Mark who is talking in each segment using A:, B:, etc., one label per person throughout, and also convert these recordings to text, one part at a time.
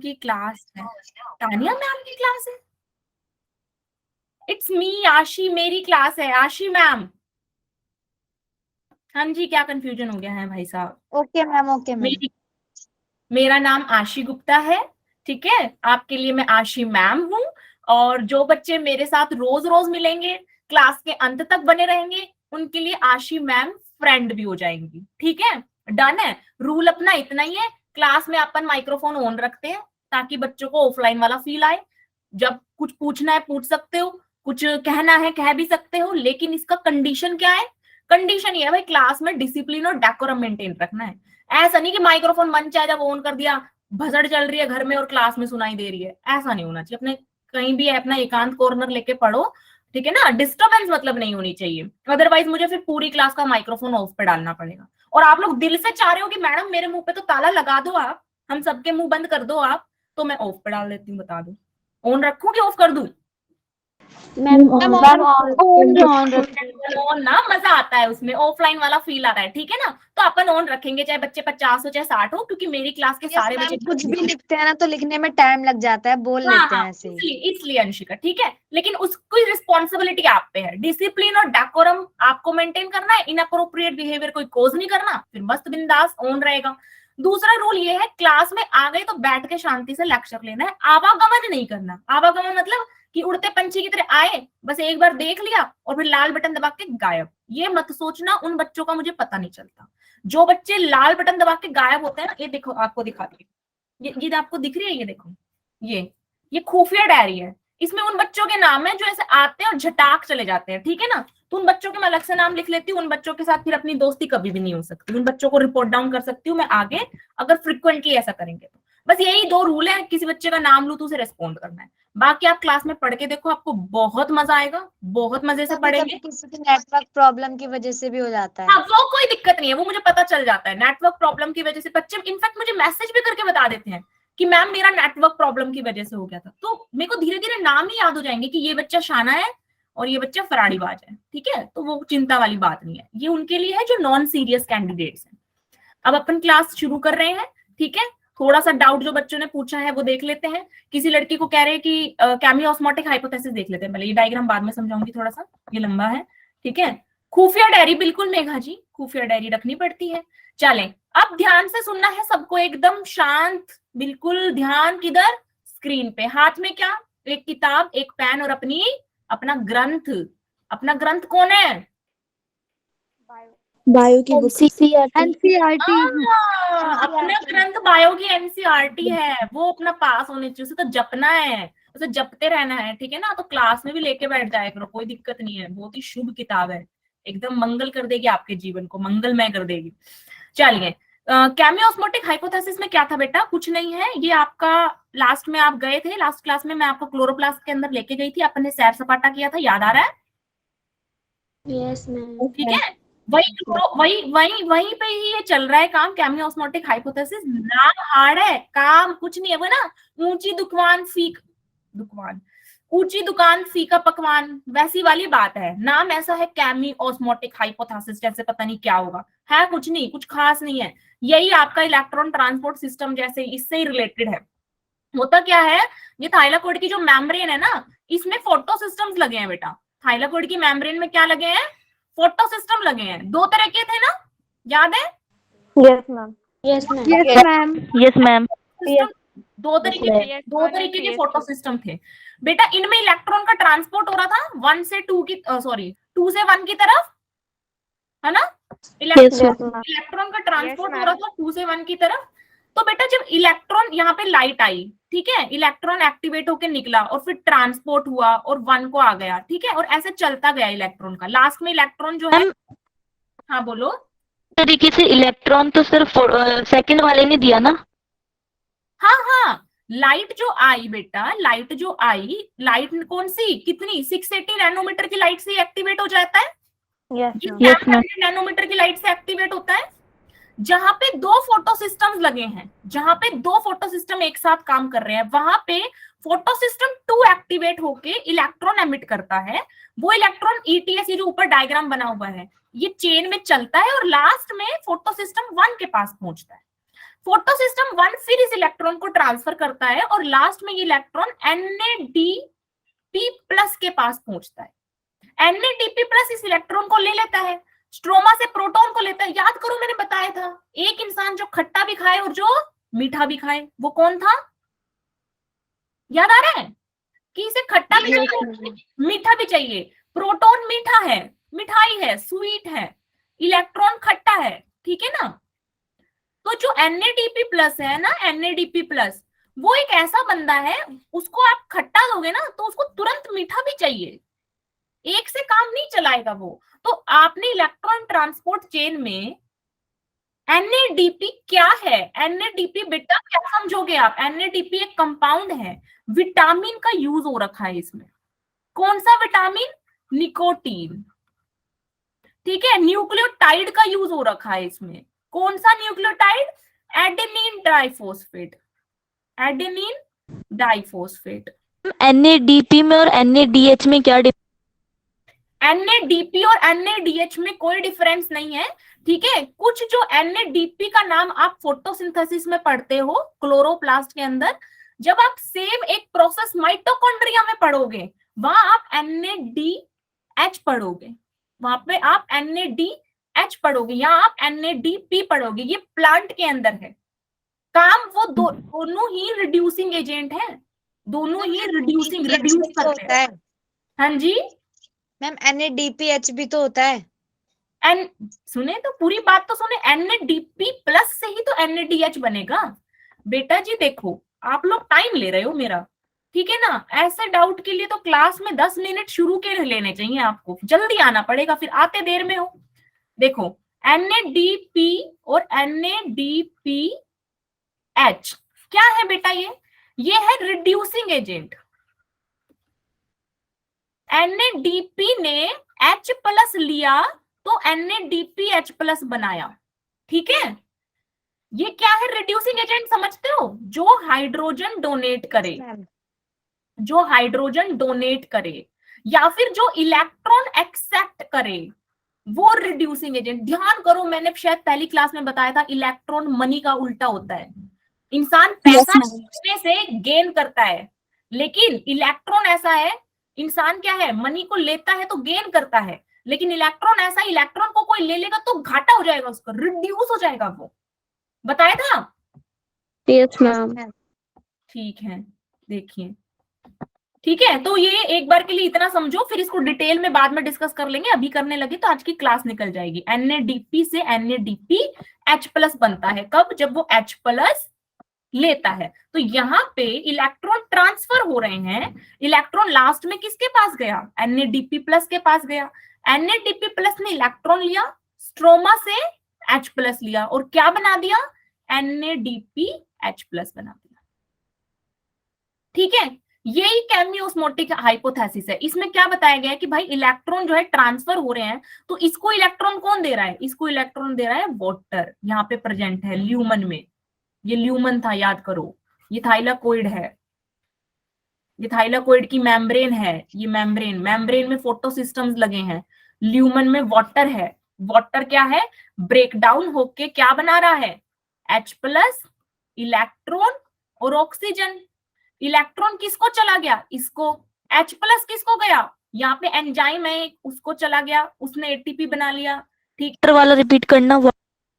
A: की क्लास है? तानिया मैम की क्लास है? इट्स मी आशी, मेरी क्लास है आशी मैम। हाँ जी, क्या कंफ्यूजन हो गया है भाई साहब?
B: Okay ma'am, okay ma'am.
A: मेरा नाम आशी गुप्ता है, ठीक है। आपके लिए मैं आशी मैम हूँ। और जो बच्चे मेरे साथ रोज रोज मिलेंगे, क्लास के अंत तक बने रहेंगे, उनके लिए आशी मैम फ्रेंड भी हो जाएंगी, ठीक है। डन है। रूल अपना इतना ही है, क्लास में अपन माइक्रोफोन ऑन रखते हैं ताकि बच्चों को ऑफलाइन वाला फील आए। जब कुछ पूछना है पूछ सकते हो, कुछ कहना है कह भी सकते हो, लेकिन इसका कंडीशन क्या है? कंडीशन ये है भाई, क्लास में डिसिप्लिन और डेकोरम मेंटेन रखना है। ऐसा नहीं कि माइक्रोफोन मन चाहे जब ऑन कर दिया, भसड़ चल रही है घर में और क्लास में सुनाई दे रही है, ऐसा नहीं होना चाहिए। अपने कहीं भी अपना एकांत कॉर्नर लेके पढ़ो, ठीक है ना। डिस्टर्बेंस मतलब नहीं होनी चाहिए, अदरवाइज मुझे फिर पूरी क्लास का माइक्रोफोन ऑफ पे डालना पड़ेगा। और आप लोग दिल से चाह रहे हो कि मैडम मेरे मुंह पे तो ताला लगा दो आप, हम सबके मुंह बंद कर दो आप, तो मैं ऑफ पे डाल देती हूँ। बता दो ऑन रखूं कि ऑफ कर दूं?
B: मैम ऑन रखिए।
A: ऑन ना मजा आता है उसमें, ऑफलाइन वाला फील आता है, ठीक है ना। तो अपन ऑन रखेंगे, चाहे बच्चे 50 हो चाहे 60 हो, क्योंकि मेरी क्लास के
B: यस
A: सारे
B: मैम, कुछ भी
A: बच्चे।
B: लिखते हैं ना तो लिखने में टाइम लग जाता है, बोल
A: हाँ
B: लेते
A: हाँ,
B: हैं ऐसे ही।
A: इसलिए अंशिका, ठीक है। लेकिन उसकी रिस्पॉन्सिबिलिटी आप पे है, डिसिप्लिन और डेकोरम आपको मेंटेन करना है। इनअप्रोप्रिएट बिहेवियर कोई कोज नहीं करना, फिर मस्त बिंदास ऑन रहेगा। दूसरा रूल ये है, क्लास में आ गए तो बैठ के शांति से लेक्चर लेना है, आवागमन नहीं करना। आवागमन मतलब कि उड़ते पंछी की तरह आए, बस एक बार देख लिया और फिर लाल बटन दबा के गायब। ये मत सोचना उन बच्चों का मुझे पता नहीं चलता। जो बच्चे लाल बटन दबा के गायब होते हैं ना, ये देखो आपको दिखाती हूँ, ये आपको दिख रही है, ये देखो, ये खुफिया डायरी है। इसमें उन बच्चों के नाम है जो ऐसे आते हैं और झटाक चले जाते हैं, ठीक है ना। तो उन बच्चों के मैं अलग से नाम लिख लेती हूँ, उन बच्चों के साथ फिर अपनी दोस्ती कभी भी नहीं हो सकती। उन बच्चों को रिपोर्ट डाउन कर सकती हूँ मैं आगे, अगर फ्रिक्वेंटली ऐसा करेंगे तो। बस यही 2 रूल है, किसी बच्चे का नाम लू तो उसे रेस्पॉन्ड करना है। बाकी आप क्लास में पढ़ के देखो, आपको बहुत मजा आएगा, बहुत मजे से
B: कभी कभी
A: पढ़ेंगे।
B: किसी की नेटवर्क प्रॉब्लम की वजह से भी हो जाता
A: हाँ,
B: है।
A: वो कोई दिक्कत नहीं है, वो मुझे पता चल जाता है। नेटवर्क प्रॉब्लम की वजह से बच्चे इनफैक्ट मुझे मैसेज भी करके बता देते हैं कि मैम मेरा नेटवर्क प्रॉब्लम की वजह से हो गया था। तो मेरे को धीरे धीरे नाम ही याद हो जाएंगे कि ये बच्चा शाना है और ये बच्चा फराड़ीबाज है, ठीक है। तो वो चिंता वाली बात नहीं है, ये उनके लिए है जो नॉन सीरियस कैंडिडेट्स हैं। अब अपन क्लास शुरू कर रहे हैं, ठीक है। थोड़ा सा डाउट जो बच्चों ने पूछा है वो देख लेते हैं। किसी लड़की को कह रहे हैं कि कैमी ऑस्मोटिक हाइपोथेसिस देख लेते हैं पहले, ये डायग्राम बाद में समझाऊंगी, थोड़ा सा ये लंबा है, ठीक है। खुफिया डायरी, बिल्कुल मेघा जी, खुफिया डायरी रखनी पड़ती है। चलें, अब ध्यान से सुनना है सबको, एकदम शांत, बिल्कुल ध्यान किधर? स्क्रीन पे। हाथ में क्या? एक किताब, एक पेन और अपना ग्रंथ। अपना ग्रंथ कौन है?
C: बायो की बुक।
B: एनसीईआरटी।
A: अपना ग्रंथ बायो की एनसीईआरटी है, वो अपना पास होने चाहिए, उसे तो जपना है, उसे जपते रहना है, ठीक है ना। तो क्लास में भी लेके बैठ जाए करो, कोई दिक्कत नहीं है, बहुत ही शुभ किताब है, एकदम मंगल कर देगी, आपके जीवन को मंगलमय कर देगी। चलिए, कैमी ऑस्मोटिक हाइपोथेसिस में क्या था बेटा? कुछ नहीं है, ये आपका लास्ट में आप गए थे, लास्ट क्लास में मैं आपको क्लोरोप्लास्ट के अंदर लेके गई थी, अपन ने सैर सपाटा किया था, याद आ रहा है?
C: Yes ma'am.
A: ठीक है। वही वही वहीं पे ही ये चल रहा है काम, कैमी ऑस्मोटिक हाइपोथेसिस। नाम हार्ड है, काम कुछ नहीं है, वो ना ऊंची दुकान ऊंची दुकान फीका पकवान, वैसी वाली बात है। नाम ऐसा है कैमी ऑस्मोटिक हाइपोथेसिस, जैसे पता नहीं क्या होगा, है कुछ नहीं, कुछ खास नहीं है। यही आपका इलेक्ट्रॉन ट्रांसपोर्ट सिस्टम जैसे इससे ही रिलेटेड है। होता क्या है, ये थाइलाकोइड की जो मेम्ब्रेन है ना, इसमें फोटो सिस्टम्स लगे हैं बेटा। थाइलाकोइड की मेम्ब्रेन में क्या लगे हैं? फोटो सिस्टम लगे हैं। 2 तरह के थे ना, याद है?
C: Yes ma'am.
B: Yes ma'am.
C: Yes ma'am.
A: System, दो तरीके के फोटो सिस्टम थे बेटा। इनमें इलेक्ट्रॉन का ट्रांसपोर्ट हो रहा था 1 से 2 की, सॉरी 2 से 1 की तरफ, है ना। इलेक्ट्रॉन का ट्रांसपोर्ट हो रहा था 2 से 1 की तरफ। तो बेटा जब इलेक्ट्रॉन, यहाँ पे लाइट आई, ठीक है, इलेक्ट्रॉन एक्टिवेट होकर निकला और फिर ट्रांसपोर्ट हुआ और 1 को आ गया, ठीक है। और ऐसे चलता गया इलेक्ट्रॉन का, लास्ट में इलेक्ट्रॉन जो है, हाँ बोलो।
C: तरीके से इलेक्ट्रॉन तो सिर्फ सेकंड वाले ने दिया ना?
A: हाँ हाँ, लाइट जो आई बेटा, लाइट जो आई, लाइट कौन सी, कितनी? 680 नैनोमीटर की लाइट से एक्टिवेट हो जाता है।
C: Yes ma'am.
A: नैनोमीटर की लाइट से एक्टिवेट होता है। जहां पे 2 फोटो सिस्टम्स लगे हैं, जहां पे 2 फोटो सिस्टम एक साथ काम कर रहे हैं, वहां पे फोटो सिस्टम 2 एक्टिवेट होके इलेक्ट्रॉन एमिट करता है। वो इलेक्ट्रॉन ईटीएस, ये जो ऊपर डायग्राम बना हुआ है, ये चेन में चलता है और लास्ट में फोटो सिस्टम 1 के पास पहुंचता है। फोटो सिस्टम 1 फिर इस इलेक्ट्रॉन को ट्रांसफर करता है और लास्ट में ये इलेक्ट्रॉन NADP+ के पास पहुंचता है। NADP+ इस इलेक्ट्रॉन को ले लेता है, स्ट्रोमा से प्रोटॉन को लेता है। याद करो मैंने बताया था एक इंसान जो खट्टा भी खाए और जो मीठा भी खाए, वो कौन था? याद आ रहा है कि इसे खट्टा भी चाहिए, मीठा भी चाहिए। प्रोटॉन मीठा है, मिठाई है, स्वीट है, इलेक्ट्रॉन खट्टा है, ठीक है ना। तो जो NADP+ है ना, NADP+, वो एक ऐसा बंदा है, उसको आप खट्टा दोगे ना तो उसको तुरंत मीठा भी चाहिए, एक से काम नहीं चलाएगा वो। तो आपने इलेक्ट्रॉन ट्रांसपोर्ट चेन में NADP क्या है? NADP बेटा क्या समझोगे आप? NADP एक कंपाउंड है, विटामिन का यूज हो रखा है इसमें। कौन सा विटामिन? निकोटीन, ठीक है। न्यूक्लियोटाइड का यूज हो रखा है इसमें। कौन सा nucleotide? Adenine diphosphate, adenine diphosphate.
C: NADP में और NADH में क्या
A: NADP और NADH में कोई डिफरेंस नहीं है, ठीक है। कुछ जो NADP का नाम आप फोटोसिंथेसिस में पढ़ते हो क्लोरोप्लास्ट के अंदर, जब आप सेम एक प्रोसेस माइटोकॉन्ड्रिया में पढ़ोगे वहां आप NADH पढ़ोगे, वहां पे आप NADH पढ़ोगे, यहाँ आप NADP पढ़ोगे। ये प्लांट के अंदर है काम, वो दोनों ही रिड्यूसिंग एजेंट है, दोनों ही रिड्यूस करते हैं। हाँ जी
B: मैम NADPH भी तो होता है।
A: सुने तो पूरी बात तो सुने, NADP+ से ही तो NADH बनेगा। बेटा जी देखो आप लोग टाइम ले रहे हो मेरा, ठीक है ना। ऐसे डाउट के लिए तो क्लास में 10 मिनट शुरू के लेने चाहिए, आपको जल्दी आना पड़ेगा, फिर आते देर में हो। देखो NADP और NADPH क्या है बेटा? ये है रिड्यूसिंग एजेंट। NADP ने H+ लिया तो NADPH+ बनाया, ठीक है। ये क्या है? रिड्यूसिंग एजेंट, समझते हो? जो हाइड्रोजन डोनेट करे, जो हाइड्रोजन डोनेट करे या फिर जो इलेक्ट्रॉन एक्सेप्ट करे, वो रिड्यूसिंग एजेंट। ध्यान करो मैंने शायद पहली क्लास में बताया था, इलेक्ट्रॉन मनी का उल्टा होता है। इंसान पैसा देने से गेन करता है, लेकिन इलेक्ट्रॉन ऐसा है, इंसान क्या है, मनी को लेता है तो गेन करता है, लेकिन इलेक्ट्रॉन ऐसा, इलेक्ट्रॉन को कोई ले लेगा तो घाटा हो जाएगा, उसका रिड्यूस हो जाएगा। वो बताया था?
C: Yes ma'am.
A: ठीक है, देखिए, ठीक है। तो ये एक बार के लिए इतना समझो, फिर इसको डिटेल में बाद में डिस्कस कर लेंगे। अभी करने लगे तो आज की क्लास निकल जाएगी। NADP से NADPH+ बनता है कब? जब वो H+ लेता है। तो यहाँ पे इलेक्ट्रॉन ट्रांसफर हो रहे हैं, इलेक्ट्रॉन लास्ट में किसके पास गया? NADP+ के पास गया। NADP+ ने इलेक्ट्रॉन लिया, स्ट्रोमा से H+ लिया और क्या बना दिया? NADPH+ बना दिया, ठीक है। यही केमियोस्मोटिक हाइपोथेसिस है। इसमें क्या बताया गया है कि भाई इलेक्ट्रॉन जो है ट्रांसफर हो रहे हैं, तो इसको इलेक्ट्रॉन कौन दे रहा है? इसको इलेक्ट्रॉन दे रहा है वाटर, यहाँ पे प्रेजेंट है ल्यूमन में। ये ल्यूमन था, याद करो, ये थाइलाकोइड है, ये थाइलाकोइड की मेम्ब्रेन है। ये मेम्ब्रेन में फोटो सिस्टम्स लगे हैं। ल्यूमन में वाटर है। वाटर क्या है? ब्रेक डाउन होके क्या बना रहा है? H+, इलेक्ट्रॉन और ऑक्सीजन। इलेक्ट्रॉन किसको चला गया? इसको। H+ किसको गया? यहाँ पे एंजाइम है, उसको चला गया, उसने ATP बना लिया, ठीक।
C: वाला रिपीट करना।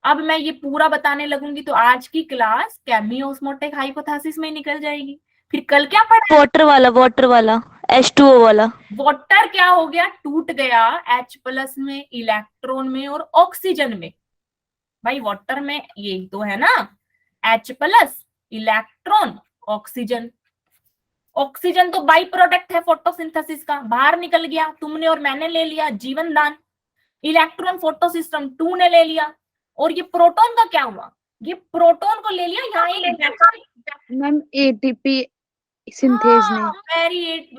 A: अब मैं ये पूरा बताने लगूंगी तो आज की क्लास केमियोस्मोटिक हाइपोथेसिस में निकल जाएगी। फिर कल क्या पढ़ा?
C: वाटर वाला H2O वाला।
A: वाटर क्या हो गया? टूट गया H+ में, इलेक्ट्रॉन में और ऑक्सीजन में। भाई वाटर में यही तो है ना, H+, इलेक्ट्रॉन, ऑक्सीजन। ऑक्सीजन तो बाई प्रोडक्ट है फोटोसिंथेसिस का, बाहर निकल गया, तुमने और मैंने ले लिया, जीवन दान। इलेक्ट्रॉन फोटोसिस्टम 2 ने ले लिया। और ये प्रोटॉन का क्या हुआ? ये प्रोटॉन को ले लिया, यहाँ एक
B: मैम ATP सिंथेज ने।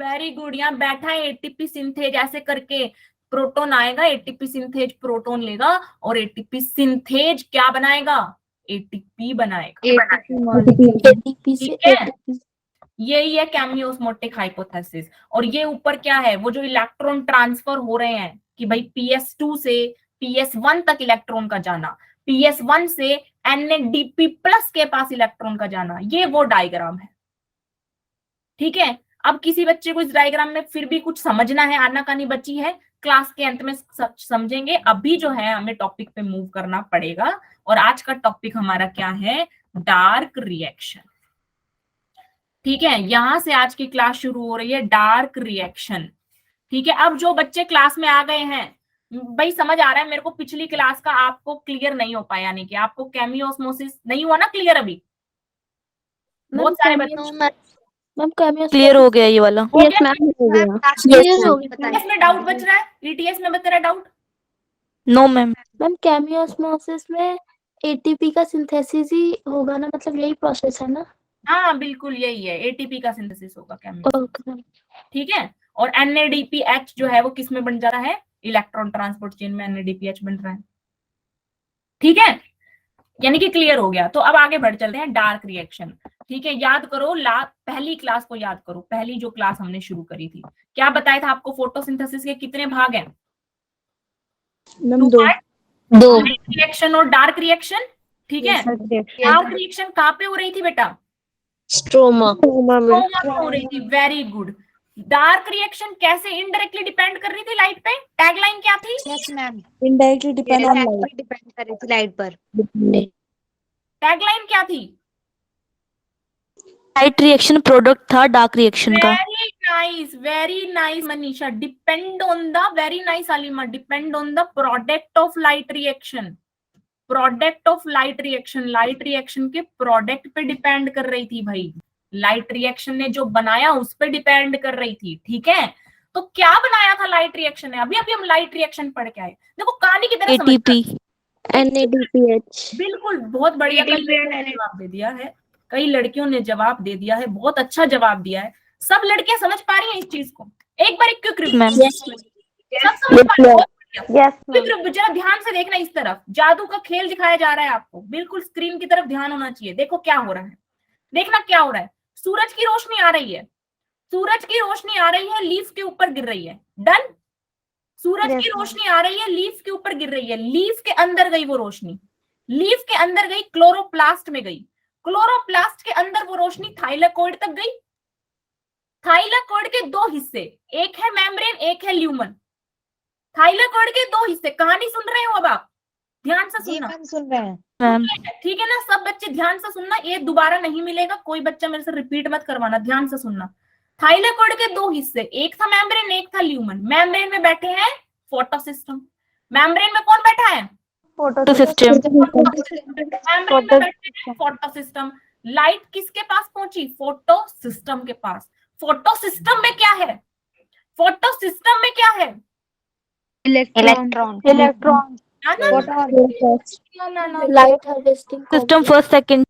A: वेरी गुड, यहाँ बैठा है ATP सिंथेज। ऐसे करके प्रोटॉन आएगा, ATP सिंथेज प्रोटॉन लेगा और ATP सिंथेज क्या बनाएगा? ATP बनाएगा, ठीक है। यही है केमियोस्मोटिक हाइपोथेसिस। और ये ऊपर क्या है? वो जो इलेक्ट्रॉन ट्रांसफर हो रहे हैं कि भाई PS2 से PS1 तक इलेक्ट्रॉन का जाना, PS1 से NADP+ के पास इलेक्ट्रॉन का जाना, ये वो डायग्राम है। ठीक है, अब किसी बच्चे को इस डायग्राम में फिर भी कुछ समझना है, आनाकानी बची है, क्लास के अंत में समझेंगे। अभी जो है हमें टॉपिक पे मूव करना पड़ेगा, और आज का टॉपिक हमारा क्या है? Dark reaction. ठीक है, यहां से आज की क्लास शुरू हो रही है, डार्क रिएक्शन। ठीक है, अब जो बच्चे क्लास में आ गए हैं, भाई समझ आ रहा है मेरे को, पिछली क्लास का आपको क्लियर नहीं हो पाया, यानी कि आपको केमियोस्मोसिस नहीं हुआ ना क्लियर अभी? बहुत सारे बच्चे
D: मैम केमियो
C: क्लियर हो गया ये वाला।
A: हो
B: यस
A: गया?
B: मैम हो गया।
D: क्लियर हो गया।
A: ETS में डाउट बच रहा है? ETS में बच रहा है doubt?
C: No ma'am.
D: Ma'am chemiosmosis में एटीपी का सिंथेसिस ही होगा ना, मतलब यही प्रोसेस है ना?
A: हाँ बिल्कुल यही है, एटीपी का सिंथेसिस होगा केमियो।
D: Okay ma'am.
A: ठीक है, और NADPH जो है वो किस में बन जा रहा है? इलेक्ट्रॉन ट्रांसपोर्ट चेन में NADPH बन रहा है। ठीक है, यानी कि क्लियर हो गया। तो अब आगे बढ़ चलते हैं, डार्क रिएक्शन। ठीक है, याद करो, पहली क्लास को याद करो, पहली जो क्लास हमने शुरू करी थी, क्या बताया था आपको? फोटोसिंथेसिस के कितने भाग हैं?
B: मैम दो।
A: रिएक्शन और डार्क रिएक्शन। ठीक है, डार्क रिएक्शन कहाँ पे हो रही थी बेटा?
B: स्ट्रोमा
A: स्ट्रोमा में हो रही थी, वेरी गुड। डार्क रिएक्शन कैसे इनडायरेक्टली डिपेंड कर रही थी लाइट पे? टैगलाइन क्या थी?
B: Yes ma'am,
D: indirectly depend on light.
B: Depend कर रही थी लाइट पर।
A: टैगलाइन क्या थी?
C: लाइट रिएक्शन प्रोडक्ट था डार्क रिएक्शन का।
A: Very nice Manisha. Depend on the, very nice Alemao, depend on the product of light reaction. Product of light reaction, light reaction के product पे डिपेंड कर रही थी भाई। लाइट रिएक्शन ने जो बनाया उस पे डिपेंड कर रही थी। ठीक है, तो क्या बनाया था लाइट रिएक्शन ने? अभी अभी हम लाइट रिएक्शन पढ़ के आए, देखो कहानी की तरह समझना।
C: एटीपी।
B: NADPH।
A: बिल्कुल, बहुत बढ़िया, कई लड़कियों ने जवाब दे दिया है, कई लड़कियों ने जवाब दे दिया है, बहुत अच्छा जवाब दिया है। सब लड़कियां समझ पा रही हैं इस चीज को? एक बार एक क्विक रिव्यू।
C: मैम।
A: सब समझ पा रही हैं? बहुत बढ़िया।
B: यस
A: क्विक रिव्यू, जरा ध्यान से देखना इस तरफ, जादू का खेल दिखाया जा रहा है आपको, बिल्कुल स्क्रीन की तरफ ध्यान होना चाहिए। देखो क्या हो रहा है, देखना क्या हो रहा है। सूरज की रोशनी आ रही है, सूरज की रोशनी आ रही है, लीफ के ऊपर गिर रही है। डन? सूरज की रोशनी आ रही है, लीफ के ऊपर गिर रही है, लीफ के अंदर गई वो रोशनी, लीफ के अंदर गई, क्लोरोप्लास्ट में गई, क्लोरोप्लास्ट के अंदर वो रोशनी थाइलाकोइड तक गई। थाइलाकोइड के दो हिस्से, एक है मेम्ब्रेन, एक है ल्यूमन। थाइलाकोइड के दो हिस्से, कहानी सुन रहे हो अब आप? ध्यान से सुनना।
B: सुन रहे हैं
C: मैम।
A: ठीक है ना, सब बच्चे ध्यान से सुनना, ये दोबारा नहीं मिलेगा, कोई बच्चा मेरे से रिपीट मत करवाना, ध्यान से सुनना। थाइलाकोइड के दो हिस्से, एक था मेम्ब्रेन, एक था ल्यूमन। मेम्ब्रेन में बैठे हैं फोटोसिस्टम। मेम्ब्रेन में कौन बैठा है?
C: Photo system.
A: मेम्ब्रेन में बैठे हैं फोटोसिस्टम। लाइट किसके पास पहुंची? फोटोसिस्टम के पास। फोटोसिस्टम में क्या है? फोटोसिस्टम में क्या है?
B: Electron.
D: Light harvesting
C: system first second.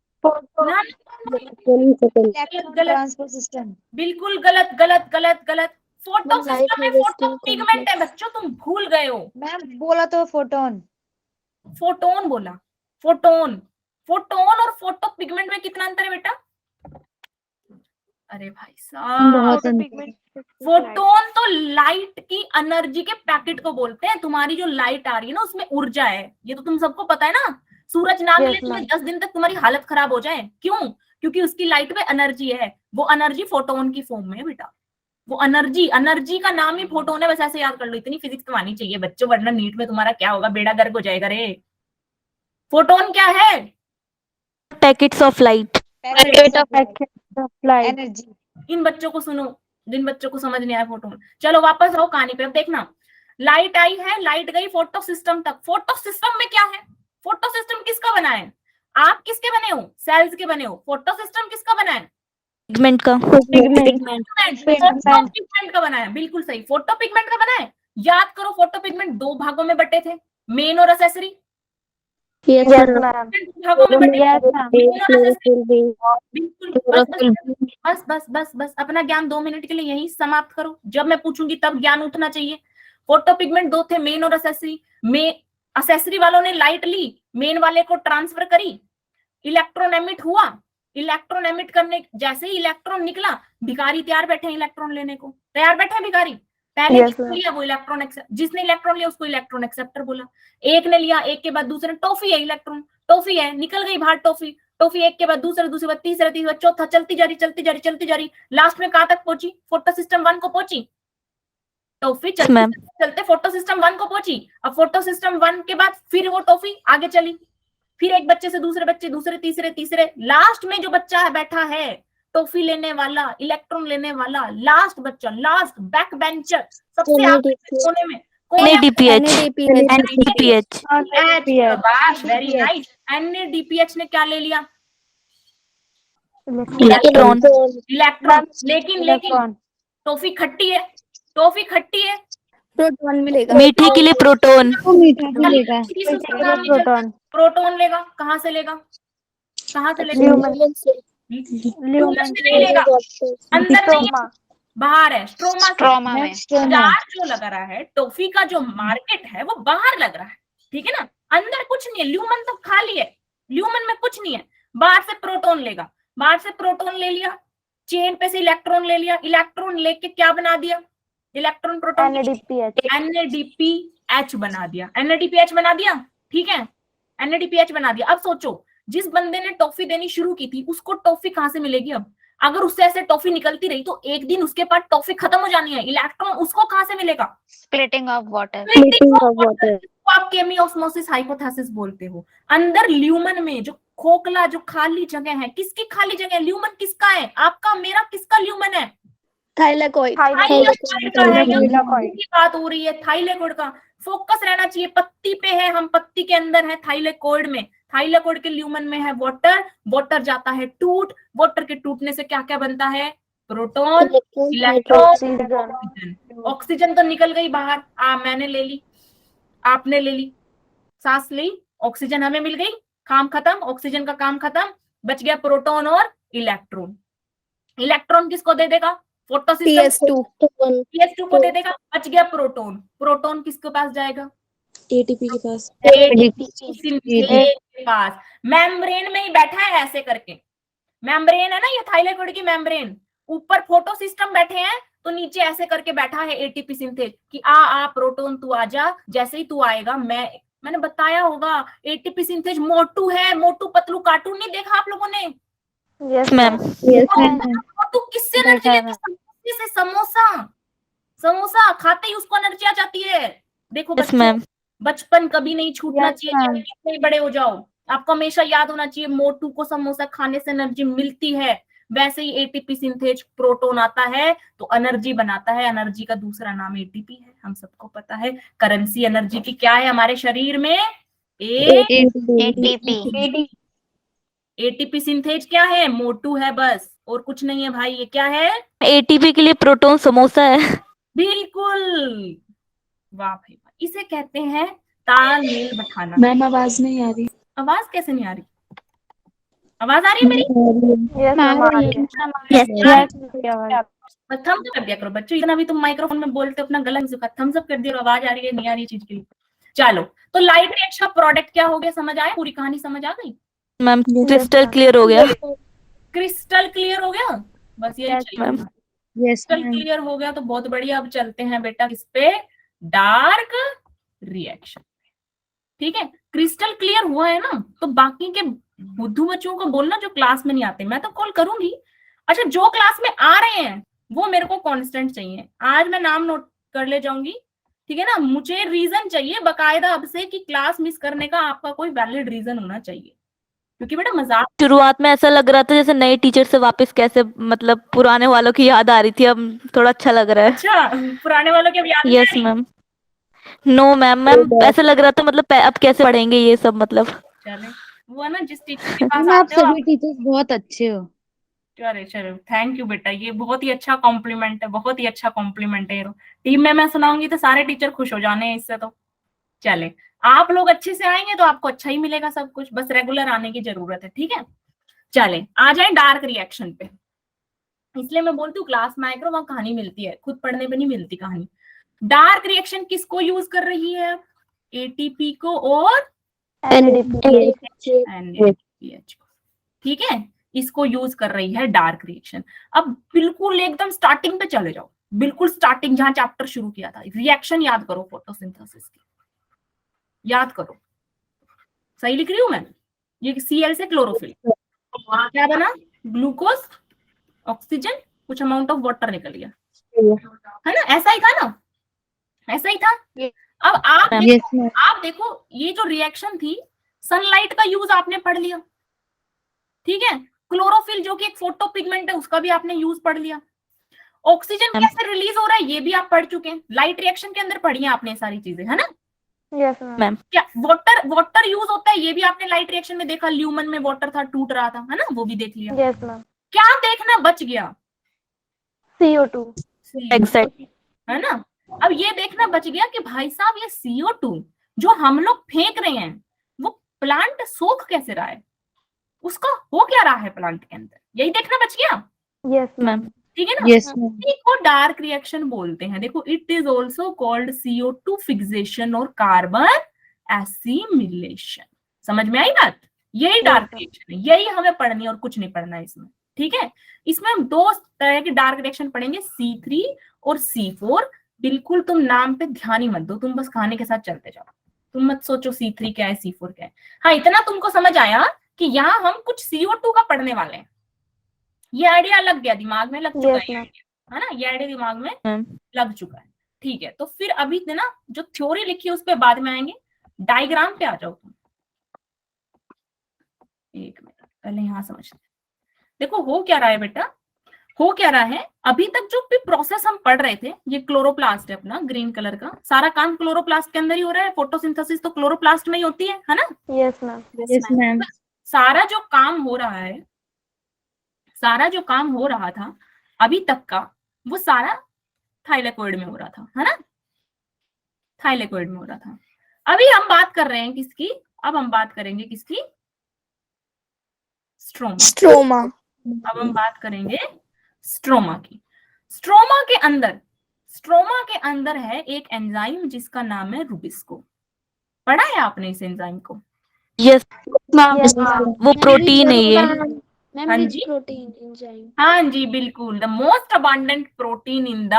B: Transport system.
A: बिल्कुल गलत गलत गलत गलत। फोटोसिस्टम में फोटो पिगमेंट है बच्चों, तुम भूल गए हो।
B: मैम बोला तो फोटोन।
A: फोटोन बोला, फोटोन। फोटोन और फोटो पिगमेंट में कितना अंतर है बेटा? अरे भाई साहब, फोटोन तो लाइट की एनर्जी के पैकेट को बोलते हैं। तुम्हारी जो लाइट आ रही है ना, उसमें ऊर्जा है, ये तो तुम सबको पता है ना। सूरज ना मिले तुम्हें 10 दिन तक तुम्हारी हालत खराब हो जाए, क्यों? क्योंकि उसकी लाइट में एनर्जी है, वो एनर्जी फोटोन की फॉर्म में है बेटा। वो एनर्जी, एनर्जी का नाम ही फोटोन है, बस ऐसे याद कर लो। इतनी फिजिक्स तो आनी चाहिए बच्चों, वरना नीट में तुम्हारा क्या होगा, बेड़ा गर्क हो जाएगा रे। फोटोन क्या है?
C: Packets of light.
B: एनर्जी।
A: इन बच्चों को सुनो, जिन बच्चों को समझ नहीं आया फोटोन। चलो वापस आओ कहानी पे। अब देखना, लाइट आई है, लाइट गई फोटो सिस्टम तक। फोटो सिस्टम में क्या है? फोटो सिस्टम किसका बना है? आप किसके बने हो? सेल्स के बने हो। फोटो सिस्टम किसका बना है?
C: पिगमेंट का।
A: पिगमेंट का बना है, बिल्कुल सही, फोटो पिगमेंट का बना है। याद करो, फोटो पिगमेंट दो भागों में बटे थे, मेन और एसेसरी। भागों में बटे बिल्कुल। बस बस बस बस, अपना ज्ञान 2 मिनट के लिए यही समाप्त करो, जब मैं पूछूंगी तब ज्ञान उठना चाहिए। फोटो पिगमेंट दो थे, मेन और एसेसरी। एसेसरी वालों ने लाइट ली, मेन वाले को ट्रांसफर करी, इलेक्ट्रॉन एमिट हुआ। इलेक्ट्रॉन एमिट करने, जैसे ही इलेक्ट्रॉन निकला, भिखारी तैयार बैठे हैं इलेक्ट्रॉन लेने को, तैयार बैठे हैं भिखारी। पहले
D: Yes,
A: किसने
D: ma'am.
A: लिया, वो इलेक्ट्रॉन जिसने इलेक्ट्रॉन लिया उसको इलेक्ट्रॉन एक्सेप्टर बोला। एक ने लिया, एक के बाद दूसरे, टॉफी है इलेक्ट्रॉन, टॉफी है, निकल गई बाहर टॉफी, टॉफी एक के बाद दूसरे, दूसरे बाद तीसरा, तीसरे बाद चौथा, चलती जा रही, चलती जा रही, चलती जा रही, लास्ट में कहां तक पहुंची, फोटो सिस्टम 1 को पहुंची। टॉफी चलते
C: ma'am.
A: चलते फोटो सिस्टम 1 को पहुंची। अब फोटो सिस्टम 1 के बाद फिर वो टॉफी आगे चली, फिर एक बच्चे से दूसरे बच्चे, दूसरे तीसरे, तीसरे, लास्ट में जो बच्चा है बैठा है टॉफी लेने वाला, इलेक्ट्रॉन लेने वाला, लास्ट बच्चा, लास्ट बैक बेंचर, सबसे आगे कोने में,
C: NADPH.
D: NADPH.
C: NADPH.
A: Very nice. NADPH ने क्या ले लिया,
C: इलेक्ट्रॉन।
A: इलेक्ट्रॉन। लेकिन
B: इलेक्ट्रॉन
A: टॉफी खट्टी है, टॉफी खट्टी है,
D: प्रोटॉन मिलेगा।
C: मीठे के लिए प्रोटोन।
B: वो मीठा भी लेगा।
A: प्रोटॉन, प्रोटॉन लेगा, कहाँ से लेगा, कहाँ से लेगा,
D: ल्यूमन से।
A: ल्यूमन से नहीं लेगा, अंदर नहीं है, बाहर है, स्ट्रोमा में। चार्ज जो लग रहा है, टॉफी का जो मार्केट है वो बाहर लग रहा है, ठीक है ना, अंदर कुछ नहीं है, ल्यूमन तो खाली है, ल्यूमन में कुछ नहीं है, बाहर से प्रोटॉन लेगा, बाहर से प्रोटॉन ले लिया, चेन पे से इलेक्ट्रॉन ले लिया, इलेक्ट्रॉन लेके क्या बना दिया, इलेक्ट्रॉन प्रोटॉन NADPH बना दिया, NADPH बना दिया, ठीक है, NADPH बना दिया। अब सोचो, जिस बंदे ने टॉफी देनी शुरू की थी उसको टॉफी कहां से मिलेगी, अब अगर उससे ऐसे टॉफी निकलती रही तो एक दिन उसके पास टॉफी खत्म हो जानी है, इलेक्ट्रॉन उसको कहां से मिलेगा,
B: स्प्लिटिंग ऑफ वाटर।
A: आप केमियोस्मोसिस हाइपोथेसिस बोलते हो। अंदर ल्यूमन में जो खोखला, जो खाली जगह है, किसकी खाली जगह है, ल्यूमन किसका है, आपका मेरा किसका ल्यूमन है,
D: थाइलेकोइड।
A: की बात हो रही है, थाइलेकोइड का फोकस रहना चाहिए, पत्ती पे है, हम पत्ती के अंदर है, थाइलेकोइड में, थाइलेकोइड के ल्यूमन में है वाटर, वाटर जाता है टूट, वाटर के टूटने से क्या क्या बनता है, प्रोटॉन, इलेक्ट्रॉन, ऑक्सीजन तो निकल गई बाहर, मैंने ले ली, आपने ले ली, सांस ली, ऑक्सीजन हमें मिल गई, काम खत्म, ऑक्सीजन का काम खत्म, बच गया प्रोटॉन और इलेक्ट्रॉन। इलेक्ट्रॉन किसको दे देगा, फोटोसिस्टम PS2 को दे देगा, बच गया प्रोटॉन, प्रोटॉन किसके पास जाएगा,
D: ATP के पास।
A: सिंथेज के पास, मेम्ब्रेन में ही बैठा है ऐसे करके, मेम्ब्रेन है ना ये थाइलेकोइड की मेम्ब्रेन, ऊपर फोटो सिस्टम बैठे हैं तो नीचे ऐसे करके बैठा है ATP सिंथेज कि आ प्रोटॉन तू आ जा, जैसे ही तू आएगा मैंने बताया होगा ATP सिंथेज मोटू है, मोटू पतलू, कार्टून नहीं देखा आप लोगों ने,
C: यस मैम।
A: मोटू किससे एनर्जी लेता है, समोसे से, समोसा खाते ही उसको एनर्जी आ जाती है। देखो
C: यस मैम।
A: बचपन कभी नहीं छूटना चाहिए, जितने बड़े हो जाओ आपको हमेशा याद होना चाहिए, मोटू को समोसा खाने से एनर्जी मिलती है, वैसे ही ATP सिंथेज, प्रोटॉन आता है तो एनर्जी बनाता है, एनर्जी का दूसरा नाम ATP है, हम सबको पता है। करेंसी एनर्जी की क्या है हमारे शरीर में, ATP सिंथेज क्या है, मोटू है बस, और कुछ नहीं है भाई, ये क्या है,
C: ATP के लिए प्रोटॉन समोसा है।
A: बिल्कुल, वाह भाई, इसे कहते हैं तालमेल बैठाना।
D: मैम आवाज नहीं आ रही।
A: आवाज कैसे नहीं आ रही, आवाज आ रही है मेरी, थम्स अप कर दिया करो बच्चों, इतना भी तुम माइक्रोफोन में बोलते हो अपना गला नहीं सुखा, थम्स अप कर दिया, आवाज आ रही है नहीं आ रही चीज के लिए। चलो, तो लाइट रिएक्शन का प्रोडक्ट क्या हो गया, समझ आया, पूरी कहानी समझ आ गई
C: मैम? क्रिस्टल क्लियर हो गया।
A: क्रिस्टल क्लियर हो गया, बस यही चाहिए
C: मैम।
A: क्रिस्टल क्लियर हो गया तो बहुत बढ़िया। अब चलते हैं बेटा किस पे, डार्क रिएक्शन, ठीक है। क्रिस्टल क्लियर हुआ है ना, तो बाकी के बुद्धू बच्चों को बोलना जो क्लास में नहीं आते, मैं तो कॉल करूंगी। अच्छा, जो क्लास में आ रहे हैं वो मेरे को कांस्टेंट चाहिए, आज मैं नाम नोट कर ले जाऊंगी, ठीक है ना, मुझे रीजन चाहिए बकायदा अब से कि क्लास मिस करने का आपका कोई वैलिड रीजन होना चाहिए, क्योंकि बेटा मजाक,
C: शुरुआत में ऐसा लग रहा था जैसे नए टीचर से वापस कैसे मतलब पुराने वालों की याद आ रही थी, अब थोड़ा अच्छा लग रहा है।
A: अच्छा पुराने वालों की अब याद नहीं आ
C: यस
A: रही?
C: मैम। नो मैम, ऐसा लग रहा था मतलब अब कैसे पढ़ेंगे ये सब, मतलब
A: चले, वो है ना जिस टीचर के पास
B: आप
A: आते हो
B: सभी टीचर्स बहुत अच्छे हो।
A: चलो थैंक यू बेटा, ये बहुत ही अच्छा कॉम्प्लीमेंट है, बहुत ही अच्छा कॉम्प्लीमेंट है। टीम में मैं सुनाऊंगी तो सारे टीचर खुश हो जाने हैं इससे, तो चले, आप लोग अच्छे से आएंगे तो आपको अच्छा ही मिलेगा सब कुछ, बस रेगुलर आने की जरूरत है, ठीक है। चले, आ जाए डार्क रिएक्शन पे, इसलिए मैं बोलती हूँ क्लास में आएगा वहां कहानी मिलती है, खुद पढ़ने पे नहीं मिलती कहानी। डार्क रिएक्शन किसको यूज कर रही है, ATP को और NADPH को, ठीक है, इसको यूज कर रही है डार्क रिएक्शन। अब बिल्कुल एकदम स्टार्टिंग पे चले जाओ, बिल्कुल स्टार्टिंग जहां चैप्टर शुरू किया था, रिएक्शन याद करो फोटोसिंथेसिस की, याद करो। सही लिख रही हूं मैं? ये Cl से क्लोरोफिल क्या बना, ग्लूकोज, ऑक्सीजन, कुछ अमाउंट ऑफ वाटर निकल गया, है ना? ऐसा ही था ना, ऐसा ही था। अब आप
C: मैम।
B: Yes ma'am.
A: आप देखो ये जो रिएक्शन थी, सनलाइट का यूज आपने पढ़ लिया, ठीक है। क्लोरोफिल जो कि एक फोटो पिगमेंट है, उसका भी आपने यूज पढ़ लिया। Oxygen
C: ma'am.
A: कैसे रिलीज हो रहा है ये भी आप पढ़ चुके हैं, लाइट रिएक्शन के अंदर पढ़ी है आपने सारी चीजें, है ना?
D: Yes ma'am.
C: मैम।
A: क्या वाटर यूज होता है, ये भी आपने लाइट रिएक्शन में देखा, ल्यूमन में वाटर था, टूट रहा था, है ना? वो भी देख लिया।
D: Yes ma'am.
A: क्या देखना बच गया?
D: CO2।
C: एग्जैक्ट।
A: है ना? अब ये देखना बच गया कि भाई साहब ये CO2 जो हम लोग फेंक रहे हैं, वो प्लांट सोख कैसे रहा है, उसका हो क्या रहा है प्लांट के अंदर, यही देखना बच गया।
D: Yes ma'am.
C: मैम।
A: ठीक है ना?
B: Yes ma'am.
A: इसी को डार्क रिएक्शन बोलते हैं। देखो, it is also called CO2 fixation और कार्बन एसिमिलेशन। समझ में आई बात? यही डार्क रिएक्शन है, यही हमें पढ़नी है और कुछ नहीं पढ़ना है इसमें। ठीक है, इसमें हम दो तरह के डार्क रिएक्शन पढ़ेंगे, C3 और C4। बिल्कुल तुम नाम पे ध्यान ही मत दो, तुम बस खाने के साथ चलते जाओ, तुम मत सोचो C3 क्या है, C4 क्या है। हाँ, इतना तुमको समझ आया कि यहाँ हम कुछ CO2 का पढ़ने वाले हैं, ये आइडिया लग गया, दिमाग में लग चुका
D: Yes,
A: है,
D: ma'am.
A: है ना? ये आइडिया दिमाग में
C: मैम।
A: लग चुका है। ठीक है, तो फिर अभी ना जो थ्योरी लिखी है उस पर बाद में आएंगे, डायग्राम पे आ जाओ तुम। एक मिनट, पहले यहाँ समझते हैं। देखो हो क्या रहा है बेटा, हो क्या रहा है, अभी तक जो भी प्रोसेस हम पढ़ रहे थे, ये क्लोरोप्लास्ट है अपना ग्रीन कलर का, सारा काम क्लोरोप्लास्ट के अंदर ही हो रहा है, फोटोसिंथेसिस तो क्लोरोप्लास्ट में ही होती है ना?
D: Yes, ma'am.
B: Yes ma'am.
A: सारा जो काम हो रहा है, सारा जो काम हो रहा था अभी तक का, वो सारा थाइलेकोइड में हो रहा था, है ना? थाइलेकोइड में हो रहा था। अभी हम बात कर रहे हैं किसकी, अब हम बात करेंगे किसकी, स्ट्रोमा।
E: स्ट्रोमा।
A: अब हम बात करेंगे स्ट्रोमा की। स्ट्रोमा के अंदर, स्ट्रोमा के अंदर है एक एंजाइम जिसका नाम है रुबिस्को। पढ़ा है आपने इस एंजाइम को?
C: यस।
D: Yes, ma'am.
C: वो प्रोटीन है ये।
D: Ma'am,
A: हाँ
D: rich
A: जी,
D: protein enzyme.
A: हाँ जी, बिल्कुल, the most abundant protein in the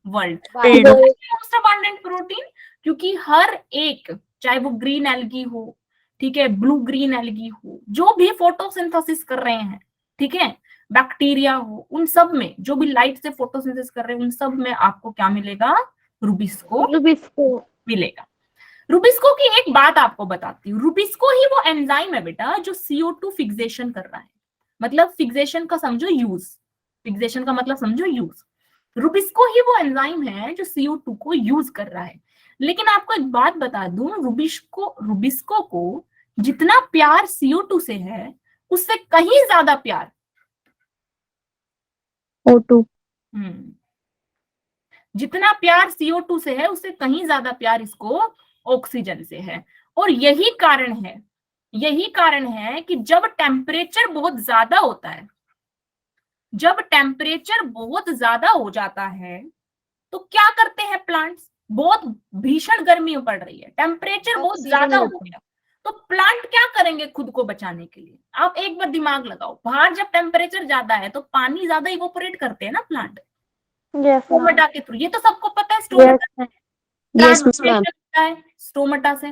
A: world.
C: World.
A: Most abundant protein, क्योंकि हर एक, चाहे वो ग्रीन एल्गी हो, ठीक है, ब्लू ग्रीन एल्गी हो, जो भी फोटोसिंथेसिस कर रहे हैं, ठीक है, बैक्टीरिया हो, उन सब में जो भी लाइट से फोटोसिंथेसिस कर रहे हैं, उन सब में आपको क्या मिलेगा, रुबिस्को
D: Rubisco.
A: मिलेगा। रुबिस्को की एक बात आपको बताती हूँ, रुबिस्को ही वो एंजाइम है बेटा जो CO2 फिक्सेशन कर रहा है। मतलब फिक्सेशन का समझो यूज, फिक्सेशन का मतलब समझो यूज। रुबिस्को ही वो एंजाइम है जो CO2 को यूज कर रहा है। लेकिन आपको एक बात बता दूं, रुबिस्को को जितना प्यार CO2 से है, उससे कहीं ज्यादा प्यार
B: O2।
A: जितना प्यार CO2 से है, उससे कहीं ज्यादा प्यार इसको ऑक्सीजन से है। और यही कारण है कि जब टेम्परेचर बहुत ज्यादा होता है, जब टेम्परेचर बहुत ज्यादा हो जाता है, तो क्या करते हैं प्लांट्स, बहुत भीषण गर्मी पड़ रही है, टेम्परेचर बहुत ज्यादा हो गया, तो प्लांट क्या करेंगे खुद को बचाने के लिए? आप एक बार दिमाग लगाओ, बाहर जब टेम्परेचर ज्यादा है तो पानी ज्यादा इवोपोरेट करते हैं ना प्लांट,
D: Yes, ma'am.
A: स्टोमेटा के थ्रू। ये तो सबको पता है, स्टोमेटा ट्रांसपिरेशन होता है, स्टोमेटा से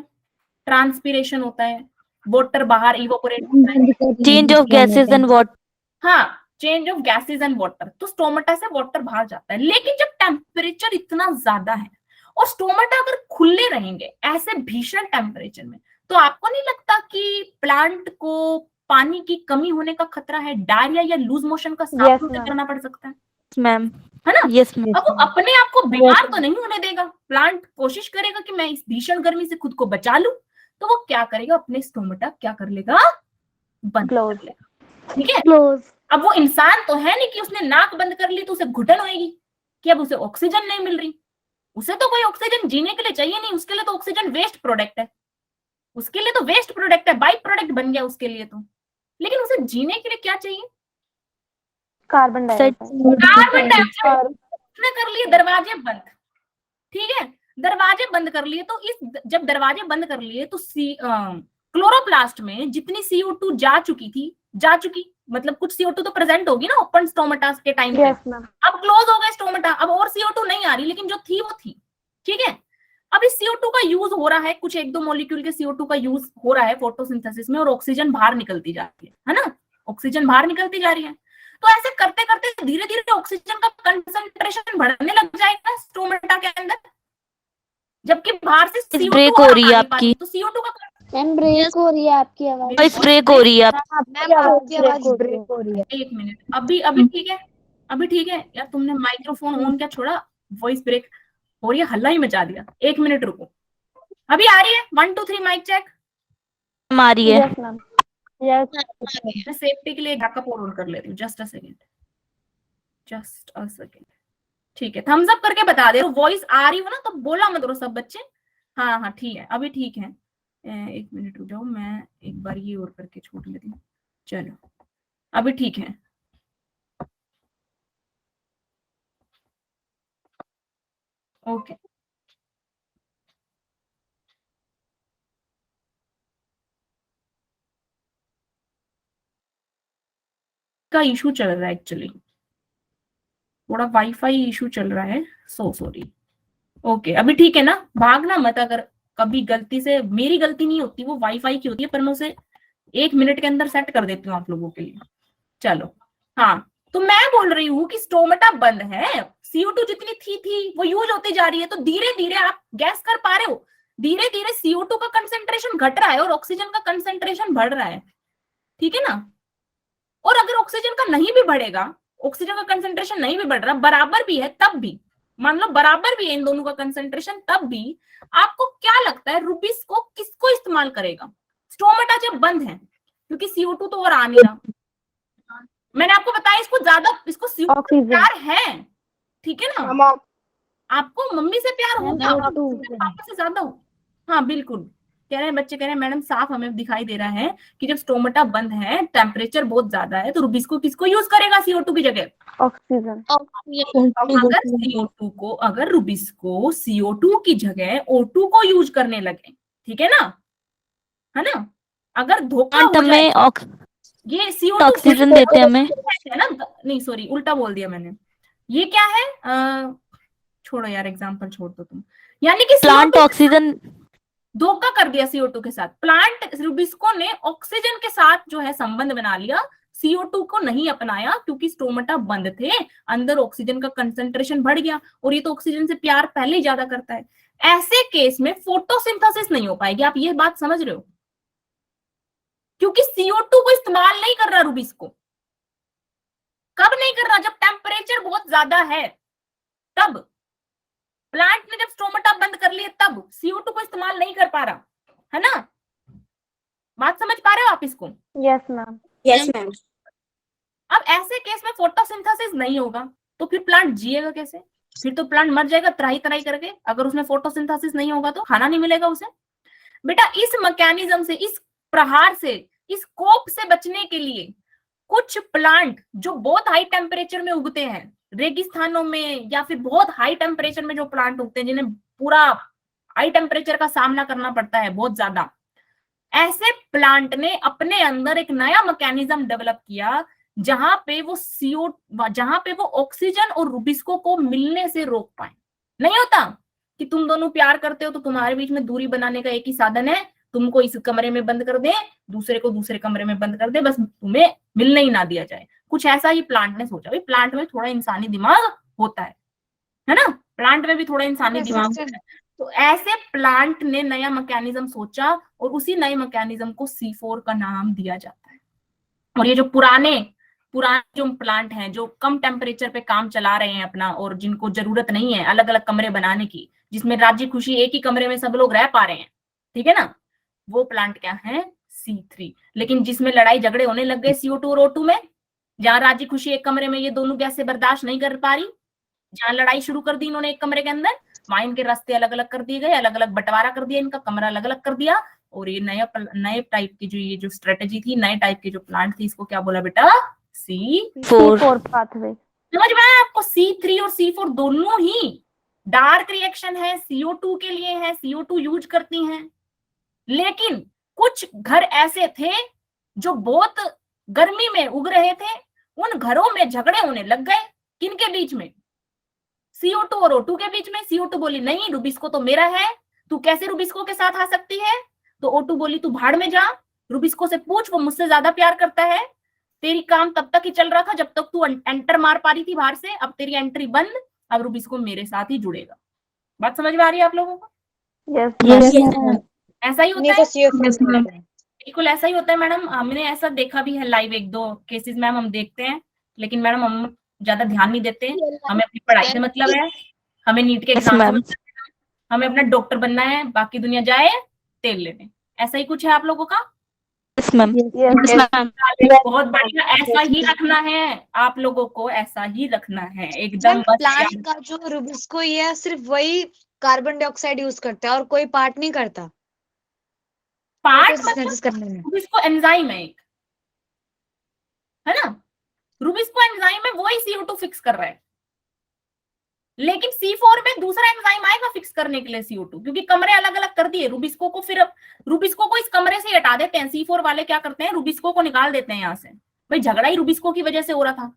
A: ट्रांसपिरेशन होता है, वाटर बाहर इवोपोरेट होता है,
C: change of gases and water.
A: हाँ, change of gases and water, तो स्टोमेटा से वाटर बाहर जाता है। लेकिन जब टेम्परेचर इतना ज्यादा है और स्टोमेटा अगर खुले रहेंगे ऐसे भीषण टेम्परेचर में, तो आपको नहीं लगता कि प्लांट को पानी की कमी होने का खतरा है, डायरिया या लूज मोशन का सामना
D: ma'am.
A: करना पड़ सकता है
C: मैम।
A: है ना?
C: Yes ma'am.
A: अब वो अपने आप को बीमार तो नहीं होने देगा, प्लांट कोशिश करेगा कि मैं इस भीषण गर्मी से खुद को बचा लूं, तो वो क्या करेगा, अपने स्टोमेटा क्या कर लेगा, बंद कर लेगा। ठीक है,
D: Close.
A: अब वो इंसान तो है नहीं कि उसने नाक बंद कर ली तो उसे घुटन होगी कि अब उसे ऑक्सीजन नहीं मिल रही। उसे तो कोई ऑक्सीजन जीने के लिए चाहिए नहीं, उसके लिए तो ऑक्सीजन वेस्ट प्रोडक्ट है, उसके लिए तो वेस्ट प्रोडक्ट है, बाई प्रोडक्ट बन गया उसके लिए तो। लेकिन उसे जीने के लिए क्या चाहिए,
D: Carbon dioxide.
A: Carbon dioxide. उसने कर लिए दरवाजे बंद, ठीक है, दरवाजे बंद कर लिए, तो इस जब दरवाजे बंद कर लिए तो क्लोरोप्लास्ट में जितनी CO2 जा चुकी थी, जा चुकी, मतलब कुछ CO2 तो प्रेजेंट होगी ना ओपन स्टोमेटा के टाइम पे।
D: Yes ma'am.
A: अब क्लोज हो गया स्टोमेटा, अब और CO2 नहीं आ रही, लेकिन जो थी वो थी। ठीक है, अब इस CO2 का यूज हो रहा है, कुछ एक दो मॉलिक्यूल के CO2 का यूज हो रहा है फोटोसिंथेसिस में, और ऑक्सीजन बाहर निकलती जा रही है ना, ऑक्सीजन बाहर निकलती जा रही है। तो ऐसे करते करते धीरे धीरे ऑक्सीजन का कंसंट्रेशन बढ़ने लग जाएगा स्टोमेटा के अंदर, जबकि बाहर से CO2
C: ब्रेक हो रही है
A: आ नहीं पा
C: आपकी,
A: तो CO2 का
D: मैम ब्रेक हो रही है आपकी आवाज।
C: वॉइस ब्रेक हो रही है आप।
D: आपकी आवाज ब्रेक हो रही है।
A: एक मिनट, अभी ठीक है, अभी ठीक है यार, तुमने माइक्रोफोन ऑन क्या छोड़ा, वॉइस ब्रेक हो रही है, हल्ला ही मचा दिया। एक मिनट रुको, अभी आ रही है 1 2 3 माइक चेक।
C: आ रही है।
D: Yes ma'am. यस
A: मैं सेफ्टी के लिए बैकअप ऑन कर लेती हूँ, just a second, just a second. ठीक है, थम्स अप करके बता दे, वॉइस आ रही हो ना तो बोला मत करो सब बच्चे। हाँ हाँ ठीक है, अभी ठीक है। एक मिनट रुक जाओ, मैं एक बार ये और करके छोड़ लेती हूँ। चलो अभी ठीक है। ओके, का इशू चल रहा है एक्चुअली, थोड़ा वाईफाई इशू चल रहा है, सो सॉरी। ओके अभी ठीक है ना, भागना मत, अगर कभी गलती से, मेरी गलती नहीं होती, वो वाईफाई की होती है, पर मैं उसे 1 मिनट के अंदर सेट कर देती हूँ आप लोगों के लिए। चलो हाँ, तो मैं बोल रही हूँ कि स्टोमेटा बंद है, CO2 जितनी थी वो यूज होती जा रही है, तो धीरे धीरे आप गैस कर पा रहे हो, धीरे धीरे CO2 का कंसेंट्रेशन घट रहा है और ऑक्सीजन का कंसेंट्रेशन बढ़ रहा है। ठीक है ना, और अगर ऑक्सीजन का नहीं भी बढ़ेगा, ऑक्सीजन का कंसेंट्रेशन नहीं भी बढ़ रहा, बराबर भी है, तब भी मान लो बराबर भी है इन दोनों का कंसेंट्रेशन, तब भी आपको क्या लगता है रूबिस को किसको इस्तेमाल करेगा? स्टोमेटा जब बंद है, क्योंकि CO2 तो और आ नहीं रहा, मैंने आपको बताया इसको ज्यादा, इसको CO2 से प्यार है, ठीक है ना, आपको मम्मी से प्यार होगा, पापा से ज्यादा हो। हाँ बिल्कुल, कह रहे हैं बच्चे, कह रहे हैं मैडम साफ हमें दिखाई दे रहा है कि जब स्टोमेटा बंद है, टेम्परेचर बहुत ज्यादा है, तो रूबिस्को किसको यूज करेगा CO2 की जगह?
D: ऑक्सीजन।
A: अगर रूबिस्को CO2 की जगह O2 को यूज करने लगे, ठीक है ना, अगर धोखा हो जाए, ये CO2
C: ऑक्सीजन देते हैं हमें,
A: है ना, नहीं सॉरी उल्टा बोल दिया मैंने, ये क्या है, छोड़ो यार, एग्जांपल छोड़ दो तुम, यानी कि
C: प्लांट ऑक्सीजन,
A: धोखा कर दिया CO2 के साथ, प्लांट रूबिस्को ने ऑक्सीजन के साथ जो है संबंध बना लिया, CO2 को नहीं अपनाया, क्योंकि स्टोमेटा बंद थे, अंदर ऑक्सीजन का कंसंट्रेशन बढ़ गया, और ये तो ऑक्सीजन से प्यार पहले ही ज्यादा करता है। ऐसे केस में फोटोसिंथेसिस नहीं हो पाएगी, आप ये बात समझ रहे हो, क्योंकि CO2 को इस्तेमाल नहीं कर रहा रूबिस्को। कब नहीं कर रहा? जब टेम्परेचर बहुत ज्यादा है, तब प्लांट ने जब स्टोमेटा बंद कर लिए, तब CO2 को इस्तेमाल नहीं कर पा रहा, है ना, बात समझ पा रहे हो आप इसको?
D: Yes ma'am.
E: Yes ma'am.
A: अब ऐसे केस में फोटोसिंथेसिस नहीं होगा, तो फिर प्लांट जिएगा कैसे? फिर तो प्लांट मर जाएगा त्राही त्राही करके, अगर उसमें फोटोसिंथेसिस नहीं होगा तो खाना नहीं मिलेगा उसे। बेटा इस मैकेनिज्म से, इस प्रहार से, इस कोप से बचने के लिए कुछ प्लांट जो बहुत हाई टेम्परेचर में उगते हैं, रेगिस्तानों में, या फिर बहुत हाई टेम्परेचर में जो प्लांट उगते हैं, जिन्हें पूरा हाई टेम्परेचर का सामना करना पड़ता है बहुत ज्यादा, ऐसे प्लांट ने अपने अंदर एक नया मैकेनिज्म डेवलप किया, जहां पे वो ऑक्सीजन और रूबिस्को को मिलने से रोक पाए। नहीं होता कि तुम दोनों प्यार करते हो तो तुम्हारे बीच में दूरी बनाने का एक ही साधन है, तुमको इस कमरे में बंद कर दे, दूसरे को दूसरे कमरे में बंद कर दे, बस तुम्हें मिलने ही ना दिया जाए। कुछ ऐसा ही प्लांट ने सोचा। भाई प्लांट में थोड़ा इंसानी दिमाग होता है ना, प्लांट में भी थोड़ा इंसानी दिमाग होता है। तो ऐसे प्लांट ने नया मैकेनिज्म सोचा, और उसी नए मैकेनिज्म को C4 का नाम दिया जाता है। और ये जो पुराने जो प्लांट हैं, जो कम टेम्परेचर पे काम चला रहे हैं अपना, और जिनको जरूरत नहीं है अलग अलग कमरे बनाने की, जिसमें राजी खुशी एक ही कमरे में सब लोग रह पा रहे हैं, ठीक है ना, वो प्लांट क्या है? C3। लेकिन जिसमें लड़ाई झगड़े होने लग गए CO2 और O2 में, जहां राजी खुशी एक कमरे में ये दोनों गैसें बर्दाश्त नहीं कर पा रही, जहां लड़ाई शुरू कर दी इन्होंने एक कमरे के अंदर, वहां इनके रास्ते अलग अलग कर दिए गए, अलग अलग बंटवारा कर दिया, इनका कमरा अलग अलग कर दिया, और ये नए टाइप की जो स्ट्रेटेजी थी, नए टाइप के जो प्लांट थी, इसको क्या बोला बेटा?
D: C4 pathway.
A: समझ में आया आपको? C3 और C4 दोनों ही डार्क रिएक्शन है, CO2 के लिए है, CO2 यूज करती हैं। लेकिन कुछ घर ऐसे थे जो बहुत गर्मी में उग रहे थे, उन घरों में झगड़े होने लग गए। किनके बीच में? CO2 और O2 के बीच में। CO2 बोली नहीं, रुबिस्को तो मेरा है, तू कैसे रुबिस्को के साथ आ सकती है? तो O2 बोली तू भाड़ में जा, रुबिस्को से पूछ, वो मुझसे ज्यादा प्यार करता है। तेरी काम तब तक ही चल रहा था जब तक तू एंटर मार पा रही थी बाहर से, अब तेरी एंट्री बंद, अब रुबिस्को मेरे साथ ही जुड़ेगा। बात समझ में आ रही है आप लोगों को? ऐसा ही होता है, बिल्कुल ऐसा ही होता है मैडम। हमने ऐसा देखा भी है लाइव, एक दो केसेस मैम हम देखते हैं, लेकिन मैडम हम ज्यादा ध्यान नहीं देते। हमें अपनी पढ़ाई से मतलब है, हमें नीट के
C: यस
A: एग्जाम से
C: मैम।
A: मतलब है, हमें अपना डॉक्टर बनना है, बाकी दुनिया जाए तेल लेने। ऐसा ही कुछ है आप लोगों का?
C: Yes ma'am. Yes ma'am.
A: बहुत बढ़िया, ऐसा ही रखना है आप लोगों को, ऐसा ही रखना है एकदम।
E: मैम
A: बस
E: प्लांट का जो रुबिस्को ये है, सिर्फ वही कार्बन डाइऑक्साइड यूज करता है और कोई पार्ट नहीं करता
A: पार्ट
E: फोटोसिंथेसिस करने में।
A: रुबिस्को एंजाइम है एक, है ना? रुबिस्को एंजाइम है, वो ही CO2 फिक्स कर रहा है। लेकिन C4 में दूसरा एंजाइम आएगा फिक्स करने के लिए CO2, क्योंकि कमरे अलग अलग कर दिए रुबिस्को को। फिर अब रुबिस्को को इस कमरे से हटा देते हैं। C4 वाले क्या करते हैं, रुबिस्को को निकाल देते हैं यहाँ से। भाई झगड़ा ही रुबिस्को की वजह से हो रहा था।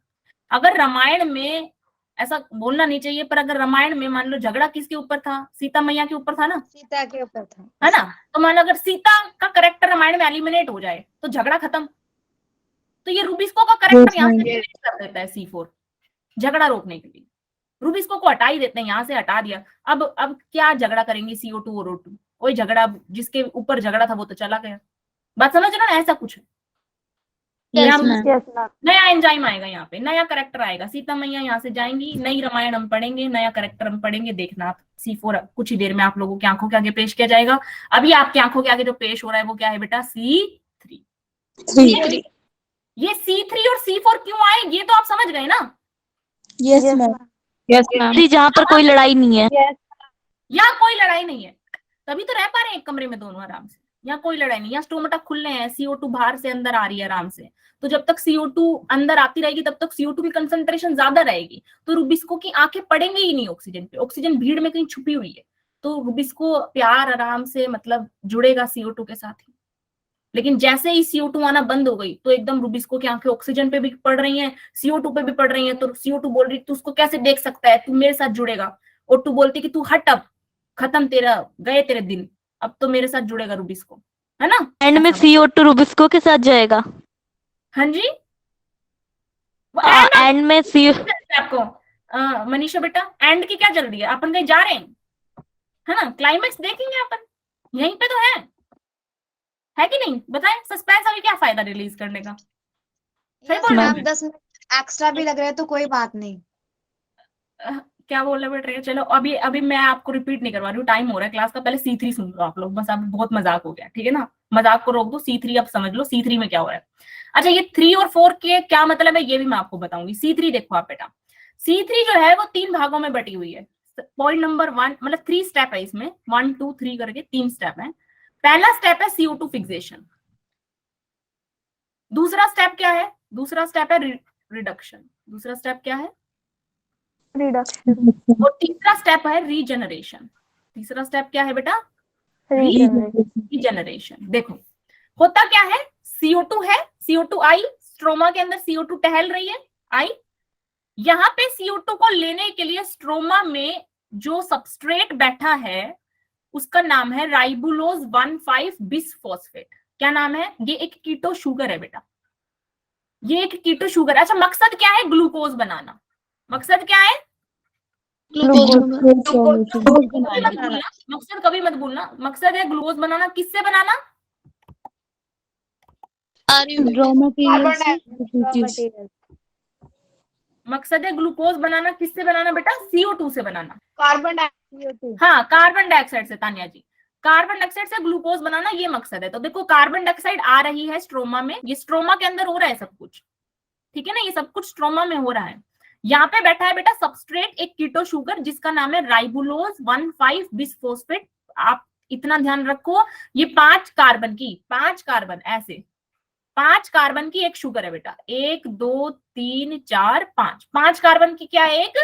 A: अगर रामायण में, ऐसा बोलना नहीं चाहिए, पर अगर रामायण में मान लो झगड़ा किसके ऊपर था, सीता मैया के ऊपर था ना,
E: सीता के ऊपर था,
A: है ना? तो मान लो अगर सीता का करेक्टर रामायण में एलिमिनेट हो जाए तो झगड़ा खत्म। तो ये रुबिस्को का करेक्टर यहाँ से एलिमिनेट कर देता है C4, झगड़ा रोकने के लिए। रुबिस्को को हटा ही देते हैं, यहाँ से हटा दिया। अब क्या झगड़ा करेंगे CO2 और O2? कोई झगड़ा, जिसके ऊपर झगड़ा था वो तो चला गया। बात समझ रहे हो ना? ऐसा कुछ है।
B: यस
A: यहाँ
B: मैम।
A: नया एंजाइम आएगा, यहाँ पे नया करेक्टर आएगा, सीता मैया यहाँ से जाएंगी, नई रामायण हम पढ़ेंगे, नया करेक्टर हम पढ़ेंगे। देखना आप, C4 कुछ ही देर में आप लोगों की आंखों के आगे पेश किया जाएगा। अभी आपकी आंखों के आगे जो पेश हो रहा है वो क्या है बेटा? C3। ये C3 और C4 क्यों आए, ये तो आप समझ गए ना?
B: Yes ma'am.
C: जहाँ पर कोई लड़ाई नहीं है।
A: यहाँ कोई लड़ाई नहीं है, तभी तो रह पा रहे हैं एक कमरे में दोनों आराम से। यहाँ कोई लड़ाई नहीं, यहाँ स्टोमेटा खुले हैं, CO2 बाहर से अंदर आ रही है आराम से। तो जब तक CO2 अंदर आती रहेगी तब तक CO2 की कंसंट्रेशन ज्यादा रहेगी, तो रुबिस्को की आंखें पड़ेंगी ही नहीं ऑक्सीजन पे। ऑक्सीजन भीड़ में कहीं छुपी हुई है, तो रुबिस्को प्यार आराम से मतलब जुड़ेगा CO2 के साथ ही। लेकिन जैसे ही CO2 आना बंद हो गई तो एकदम रुबिस्को की आंखें ऑक्सीजन पे भी पड़ रही हैं, CO2 पे भी पड़ रही हैं। तो CO2 बोल रही तू उसको कैसे देख सकता है, तू मेरे साथ जुड़ेगा। O2 बोलती कि तू हट, अब खत्म, तेरा गए तेरे दिन, अब तो मेरे साथ जुड़ेगा रुबिस्को, है ना?
C: एंड में CO2 रुबिस्को के साथ जाएगा।
A: हाँ जी,
C: एंड में
A: आपको मनीषा बेटा, एंड की क्या जल्दी है? अपन कहीं जा रहे हैं, है ना? क्लाइमेक्स देखेंगे अपन, यहीं पे तो है कि नहीं? बताएं, सस्पेंस अभी क्या फायदा रिलीज करने का? सही बोल रहे हैं?
E: 10 मिनट एक्स्ट्रा भी लग रहे हैं तो कोई बात नहीं।
A: क्या बोल रहे बेटे? चलो अभी मैं आपको रिपीट नहीं करवा रही हूँ, टाइम हो रहा है क्लास का। पहले C3 सुन लो आप लोग, बस। अब बहुत मजाक हो गया, ठीक है ना? मजाक को रोक दो, C3 अब समझ लो C3 में क्या हो रहा है। अच्छा, ये 3 और 4 के क्या मतलब है ये भी मैं आपको बताऊंगी। C3 देखो आप बेटा, C3 जो है वो 3 भागों में बटी हुई है। पॉइंट नंबर 1, मतलब 3 स्टेप है इसमें, 1 2 3 करके 3 स्टेप है। पहला स्टेप है CO2 फिक्सेशन। दूसरा स्टेप क्या है? दूसरा स्टेप है रिडक्शन। दूसरा स्टेप क्या है?
D: रिडक्शन।
A: और तीसरा स्टेप है रीजनरेशन। तीसरा स्टेप क्या है बेटा? रीजनरेशन। देखो होता क्या है, CO2 है, CO2 आई, स्ट्रोमा के अंदर CO2 टहल रही है, आई। यहाँ पे CO2 को लेने के लिए स्ट्रोमा में जो सबस्ट्रेट बैठा है उसका नाम है राइबुलोज 1,5 बिसफॉस्फेट। क्या नाम है? ये एक कीटो शुगर है बेटा, ये एक कीटो शुगर। अच्छा, मकसद क्या है? ग्लूकोज बनाना। मकसद क्या है? मकसद कभी मत भूलना, मकसद है ग्लूकोज बनाना। किससे बनाना?
B: Raw material.
A: मकसद है ग्लूकोज बनाना। किससे बनाना बेटा? CO2 से बनाना।
E: Carbon dioxide.
A: हाँ, कार्बन डाइऑक्साइड से, तानिया जी, कार्बन डाइऑक्साइड से ग्लूकोज बनाना, ये मकसद है। तो देखो कार्बन डाइऑक्साइड आ रही है स्ट्रोमा में, ये स्ट्रोमा के अंदर हो रहा है सब कुछ, ठीक है ना? ये सब कुछ स्ट्रोमा में हो रहा है। यहाँ पे बैठा है बेटा सबस्ट्रेट, एक कीटो शुगर जिसका नाम है राइबुलोज 1,5 बिसफॉस्फेट। आप इतना ध्यान रखो, ये 5 कार्बन की, 5 कार्बन ऐसे 5 कार्बन की एक शुगर है बेटा। 1 2 3 4 5, 5 कार्बन की क्या है? एक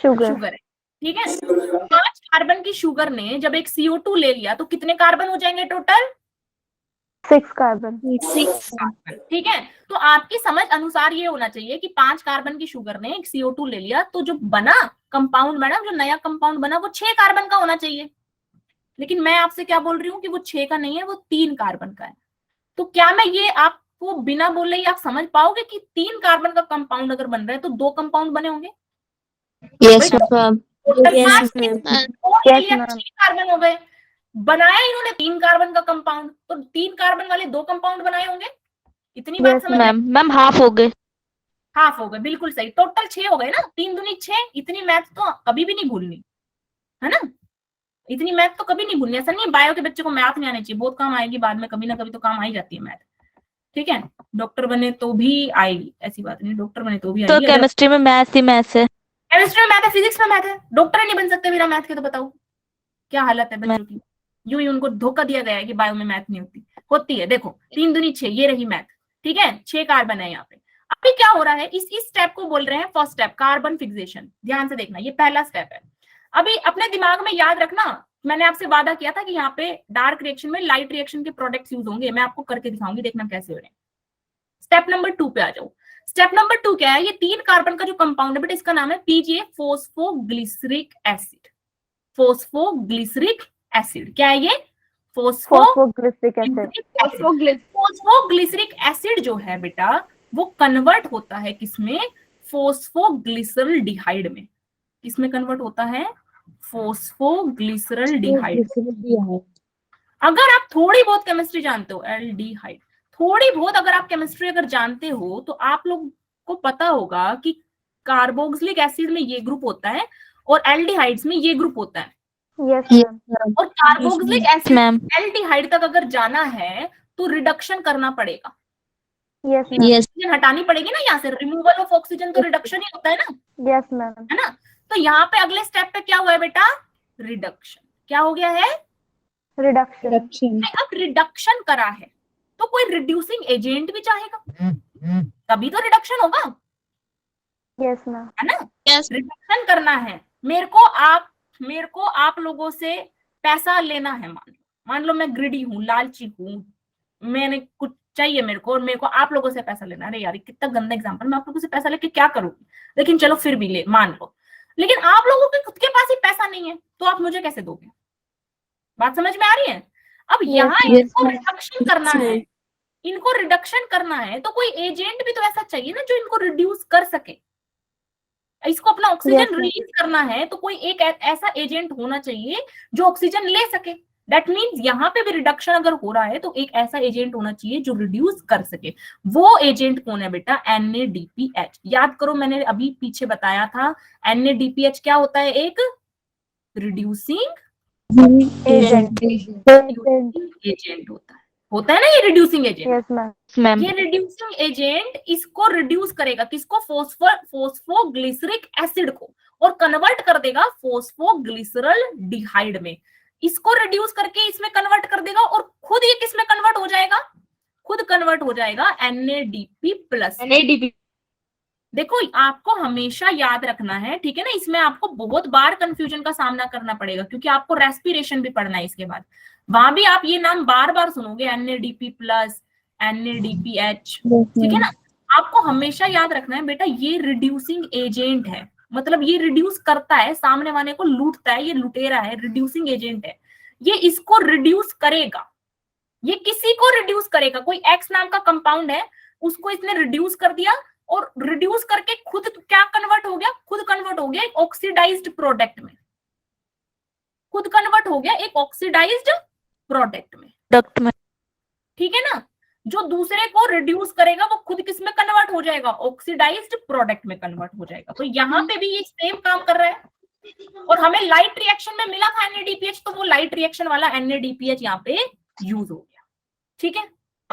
A: शुगर है, ठीक है? 5 कार्बन की शुगर ने जब एक CO2 ले लिया तो कितने कार्बन हो जाएंगे टोटल?
F: 6 कार्बन।
A: ठीक है, तो आपकी समझ अनुसार ये होना चाहिए कि 5 कार्बन की शुगर ने एक CO2 ले लिया, तो जो बना कंपाउंड, मैडम जो नया कंपाउंड बना वो 6 कार्बन का होना चाहिए। लेकिन मैं आपसे क्या बोल रही हूँ कि वो 6 का नहीं है, वो 3 कार्बन का है। तो क्या मैं ये आपको बिना बोले ही आप समझ पाओगे कि 3 कार्बन का कंपाउंड अगर बन रहा है तो 2 कंपाउंड बने होंगे?
B: Yes ma'am.
A: Total
B: Yes,
A: 5
B: ma'am.
F: Yes, ma'am.
A: 6 carbon हो गए। बनाया इन्होंने 3 कार्बन का कंपाउंड, तो 3 कार्बन वाले 2 कंपाउंड बनाए होंगे। इतनी बात
F: Yes,
A: समझ में?
C: मैम हाफ हो गए।
A: हाफ हो गए, बिल्कुल सही। टोटल 6 हो गए ना, 3 दूनी 6। इतनी मैथ तो कभी भी नहीं भूलनी, है ना? इतनी मैथ तो कभी नहीं भूलनी। ऐसा नहीं बायो के बच्चे को मैथ नहीं आनी चाहिए, बहुत काम आएगी बाद में, कभी ना कभी तो काम आ ही जाती है मैथ। ठीक है, डॉक्टर बने तो भी आएगी, ऐसी बात नहीं, डॉक्टर बने तो भी
C: तो
A: आएगी।
C: केमिस्ट्री में मैथ्स ही मैथ्स है।
A: केमिस्ट्री में मैथ है, फिजिक्स में मैथ है, डॉक्टर नहीं बन सकते बिना मैथ के। तो बताओ क्या हालत है बच्चों की। यूं ही उनको धोखा दिया गया है कि बायो में मैथ नहीं होती है। देखो 3 दूनी 6, ये रही मैथ। ठीक है, 6 कार्बन है यहाँ पे। अभी क्या हो रहा है, इस स्टेप को बोल रहे हैं फर्स्ट स्टेप, कार्बन फिक्सेशन। ध्यान से देखना, ये पहला स्टेप है। अभी अपने दिमाग में याद रखना, मैंने आपसे वादा किया था कि यहाँ पे डार्क रिएक्शन में लाइट रिएक्शन के प्रोडक्ट्स यूज होंगे। मैं आपको करके दिखाऊंगी, देखना कैसे हो रहे हैं। स्टेप नंबर 2 पे आ जाओ। स्टेप नंबर 2 क्या है, ये 3 कार्बन का जो कंपाउंड है बेटा, इसका नाम है PGA, फोस्फोग्लिसरिक एसिड। फोस्फोग्लिसरिक एसिड क्या है ये?
F: Phosphoglyceric acid.
A: फोस्फोग्लिसरिक एसिड जो है बेटा, वो कन्वर्ट होता है किसमें? फोस्फोग्लिसरल्डिहाइड में। किसमें कन्वर्ट होता है? फोस्फोग्लिसरल्डिहाइड। अगर आप थोड़ी बहुत केमिस्ट्री जानते हो, एल्डिहाइड, थोड़ी बहुत अगर आप केमिस्ट्री अगर जानते हो तो आप लोग को पता होगा कि कार्बोक्सिलिक एसिड में ये ग्रुप होता है और एल्डिहाइड्स में ये ग्रुप होता है।
F: Yes ma'am.
A: और कार्बोक्सिलिक एसिड
C: मैम।
A: एल्डिहाइड तक अगर जाना है तो रिडक्शन करना पड़ेगा।
F: Yes ma'am.
A: ऑक्सीजन हटानी पड़ेगी ना यहाँ से, रिमूवल ऑफ ऑक्सीजन तो रिडक्शन ही होता है ना,
F: यस मैम।
A: है ना? तो यहाँ पे अगले स्टेप पे क्या हुआ है बेटा? रिडक्शन। क्या हो गया है?
F: रिडक्शन।
A: अब रिडक्शन करा है तो कोई रिड्यूसिंग एजेंट भी चाहेगा, तभी तो रिडक्शन होगा,
F: यस मैम।
A: है ना?
B: Yes.
A: रिडक्शन करना है। मेरे को आप लोगों से पैसा लेना है। मान लो मैं ग्रिडी हूँ, लालची हूँ, मैंने कुछ चाहिए मेरे को, और मेरे को आप लोगों से पैसा लेना। अरे यार कितना गंदा एग्जांपल, मैं आप लोगों से पैसा लेके क्या करूंगी, लेकिन चलो फिर भी ले मान लो। लेकिन आप लोगों के खुद के पास ही पैसा नहीं है, तो आप मुझे कैसे दोगे? बात समझ में आ रही है? अब यहाँ इनको रिडक्शन करना है, इनको रिडक्शन करना है तो कोई एजेंट भी तो ऐसा चाहिए ना जो इनको रिड्यूस कर सके। इसको अपना ऑक्सीजन रिलीज करना है तो कोई एक ऐसा एजेंट होना चाहिए जो ऑक्सीजन ले सके। दैट मीन्स यहाँ पे भी रिडक्शन अगर हो रहा है तो एक ऐसा एजेंट होना चाहिए जो रिड्यूस कर सके। वो एजेंट कौन है बेटा? NADPH। याद करो, मैंने अभी पीछे बताया था NADPH क्या होता है? एक रिड्यूसिंग
F: एजेंट
A: होता है ना, ये reducing agent.
F: Yes ma'am.
C: Ma'am.
A: ये रिड्यूसिंग एजेंट इसको रिड्यूस करेगा, किसको? फोस्फोग्लिसरिक एसिड को, और कन्वर्ट कर देगा फोस्फोग्लिसरल्डिहाइड में। इसको रिड्यूस करके इसमें कन्वर्ट कर देगा और खुद ये किसमें कन्वर्ट हो जाएगा? खुद कन्वर्ट हो जाएगा NADP+। देखो आपको हमेशा याद रखना है, ठीक है ना? इसमें आपको बहुत बार कंफ्यूजन का सामना करना पड़ेगा क्योंकि आपको रेस्पिरेशन भी पढ़ना है इसके बाद। वहां भी आप ये नाम बार बार सुनोगे, NADP+, NADPH, ठीक है ना? आपको हमेशा याद रखना है बेटा, ये रिड्यूसिंग एजेंट है, मतलब ये रिड्यूस करता है, सामने वाले को लूटता है, ये लुटेरा है, रिड्यूसिंग एजेंट है। ये इसको रिड्यूस करेगा, ये किसी को रिड्यूस करेगा। कोई एक्स नाम का कंपाउंड है, उसको इसने रिड्यूस कर दिया और रिड्यूस करके खुद क्या कन्वर्ट हो गया? खुद कन्वर्ट हो गया एक ऑक्सीडाइज्ड प्रोडक्ट में। खुद कन्वर्ट हो गया एक ऑक्सीडाइज्ड प्रोडक्ट में, ठीक है ना? जो दूसरे को रिड्यूस करेगा वो खुद किस में कन्वर्ट हो जाएगा? ऑक्सीडाइज्ड प्रोडक्ट में कन्वर्ट हो जाएगा। तो यहाँ पे भी ये सेम काम कर रहा है और हमें लाइट रिएक्शन में मिला था NADPH, तो वो लाइट रिएक्शन वाला NADPH यहाँ पे यूज हो गया। ठीक है,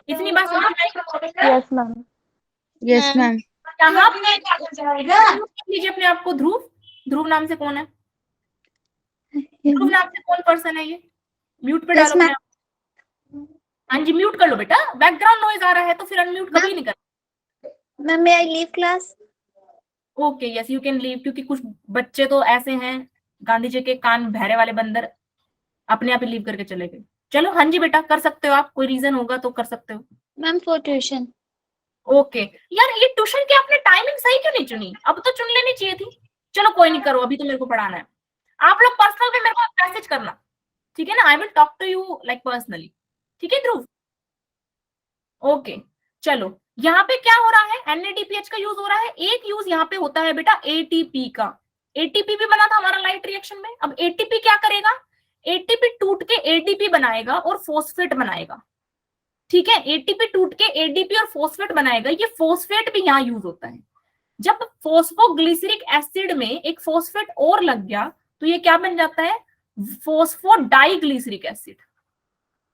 A: इतनी बात समझ में आई?
F: Yes ma'am.
B: Yes, ma'am.
A: यहाँ लीजिए अपने आप को ध्रुव। ध्रुव नाम से कौन है? ध्रुव नाम से कौन पर्सन है ये? म्यूट पे डालो अपने आप। हाँ जी, म्यूट कर लो बेटा, बैकग्राउंड नॉइज आ रहा है तो फिर अनम्यूट कभी नहीं करना।
B: Ma'am, may I leave class?
A: Okay, yes you can leave, क्योंकि कुछ बच्चे तो ऐसे हैं, गांधी जी के कान बहरे वाले बंदर, अपने आप ही लीव करके चले गए। चलो हाँ जी बेटा, कर सकते हो आप, कोई रीजन होगा तो कर सकते हो।
B: Ma'am for tuition.
A: ओके यार, ये ट्यूशन की आपने टाइमिंग सही क्यों नहीं चुनी? अब तो चुन लेनी चाहिए थी। चलो कोई नहीं, करो, अभी तो मेरे को पढ़ाना है। आप लोग पर्सनल पे मेरे को मैसेज करना, ठीक है ना? I will talk to you like personally, ठीक है ध्रुव? ओके चलो, यहाँ पे क्या हो रहा है? NADPH का यूज हो रहा है। एक यूज यहाँ पे होता है बेटा ATP का। ATP भी बना था हमारा लाइट रिएक्शन में। अब ATP क्या करेगा? ATP टूट के ADP बनाएगा और फोस्फेट बनाएगा, ठीक है? ATP टूट के ADP और फोस्फेट बनाएगा। ये फोस्फेट भी यहाँ यूज होता है। जब फोस्फोग्लिसरिक एसिड में एक फोस्फेट और लग गया तो ये क्या बन जाता है? फोस्फोडाइग्लिसरिक एसिड।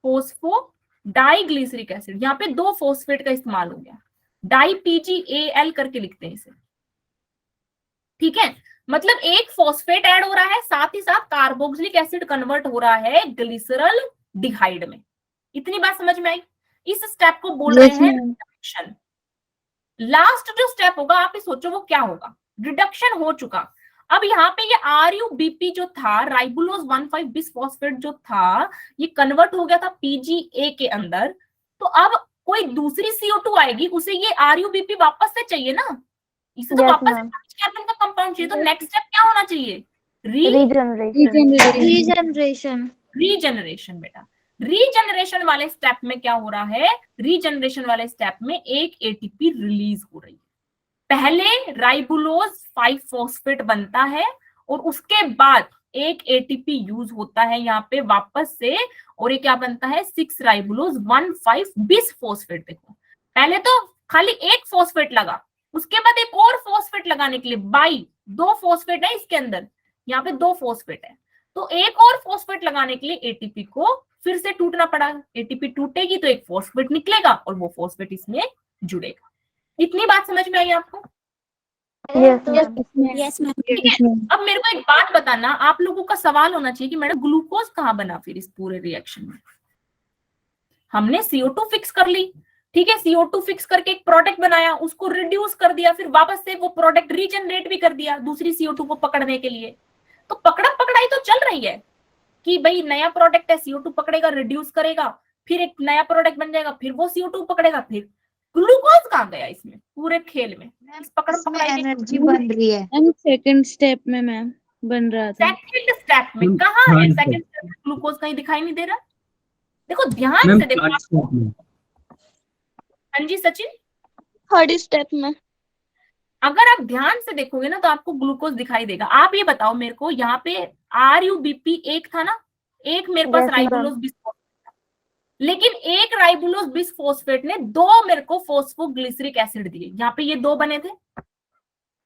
A: फोस्फोडाइग्लिसरिक एसिड, यहाँ पे दो फोस्फेट का इस्तेमाल हो गया। डाई PgAl करके लिखते हैं इसे, ठीक है? मतलब एक फोस्फेट ऐड हो रहा है, साथ ही साथ कार्बोक्सिलिक एसिड कन्वर्ट हो रहा है ग्लिसरल डिहाइड में। इतनी बात समझ में आई? इस स्टेप को बोल रहे हैं रिडक्शन। लास्ट जो स्टेप होगा आप ही सोचो वो क्या होगा? रिडक्शन हो चुका। अब यहाँ पे ये RUBP जो था, राइबुलोज 1,5 बिसफॉस्फेट जो था, ये कन्वर्ट हो गया था PGA के अंदर। तो अब कोई दूसरी CO2 आएगी, उसे ये RUBP वापस से चाहिए ना, इसे तो
F: Yes,
A: वापस
F: ma'am.
A: कार्बन का कंपाउंड चाहिए। तो नेक्स्ट स्टेप क्या होना चाहिए?
F: Regeneration.
B: रीजनरेशन।
A: रीजनरेशन। बेटा रीजनरेशन वाले स्टेप में क्या हो रहा है? रीजनरेशन वाले स्टेप में एक ATP रिलीज हो रही है। पहले राइबुलोज 5 फॉस्फेट बनता है और उसके बाद एक ATP यूज होता है यहाँ पे वापस से, और ये क्या बनता है? 6 राइबुलोज 1,5 बिस फॉस्फेट। देखो पहले तो खाली एक फॉस्फेट लगा, उसके बाद एक और फॉस्फेट लगाने के लिए बाई 2 फॉस्फेट है इसके अंदर, यहाँ पे 2 फॉस्फेट है, तो एक और फॉस्फेट लगाने के लिए ATP को फिर से टूटना पड़ा। ATP टूटेगी तो एक फॉस्फेट निकलेगा और वो फॉस्फेट इसमें जुड़ेगा। इतनी बात समझ में आई आपको?
F: Yes, ma'am.
B: Yes ma'am.
A: ठीक है। अब मेरे को एक बात बताना, आप लोगों का सवाल होना चाहिए कि मैडम ग्लूकोज कहाँ बना फिर इस पूरे रिएक्शन में? हमने CO2 फिक्स कर ली, ठीक है? CO2 फिक्स करके एक प्रोडक्ट बनाया, उसको रिड्यूस कर दिया, फिर वापस से वो प्रोडक्ट रीजनरेट भी कर दिया दूसरी CO2 को पकड़ने के लिए। तो पकड़ा पकड़ाई तो चल रही है कि भाई नया प्रोडक्ट है, CO2 पकड़ेगा, रिड्यूस करेगा, फिर एक नया प्रोडक्ट बन जाएगा, फिर वो CO2 पकड़ेगा। फिर ग्लूकोज कहाँ गया इसमें पूरे खेल में? इस पकड़ पकड़ाई में
E: एनर्जी बन रही है।
B: मैम सेकंड स्टेप में मैम बन रहा था।
A: सेकंड स्टेप में कहाँ है? सेकंड स्टेप में ग्लूकोज कहीं दिखाई नहीं दे रहा। देखो ध्यान से देखो। हाँ जी सचिन,
B: थर्ड स्टेप में।
A: अगर आप ध्यान से देखोगे ना तो आपको ग्लूकोज दिखाई देगा। आप ये बताओ मेरे को, यहाँ पे RUBP एक था ना, एक मेरे पास
F: Yes, ma'am.
A: राइबुलोज बिसफॉस्फेट था, लेकिन एक राइबुलोज बिसफॉस्फेट ने 2 मेरे को फोस्फोग्लिसरिक एसिड दिए। यहाँ पे ये 2 बने थे,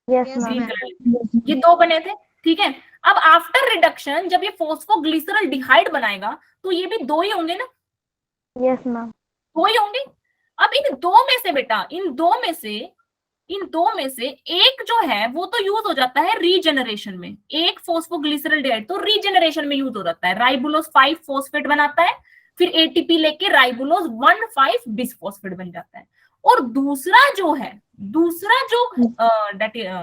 F: Yes,
E: Yes,
F: ma'am.
A: Green colour ये 2 बने थे, ठीक है? अब आफ्टर रिडक्शन जब ये फोस्फोग्लिसरल डिहाइड बनाएगा तो ये भी 2 ही होंगे ना,
F: Yes, ma'am.
A: 2 ही होंगे। अब इन 2 में से बेटा, इन दो में से एक जो है वो तो यूज हो जाता है रीजनरेशन में। एक फोस्फोग्लिसरल डिहाइड तो रीजनरेशन में यूज हो जाता है, राइबुलोज 5 फॉस्फेट बनाता है, फिर ATP लेके राइबुलोज 1,5 बिसफॉस्फेट बन जाता है। और दूसरा जो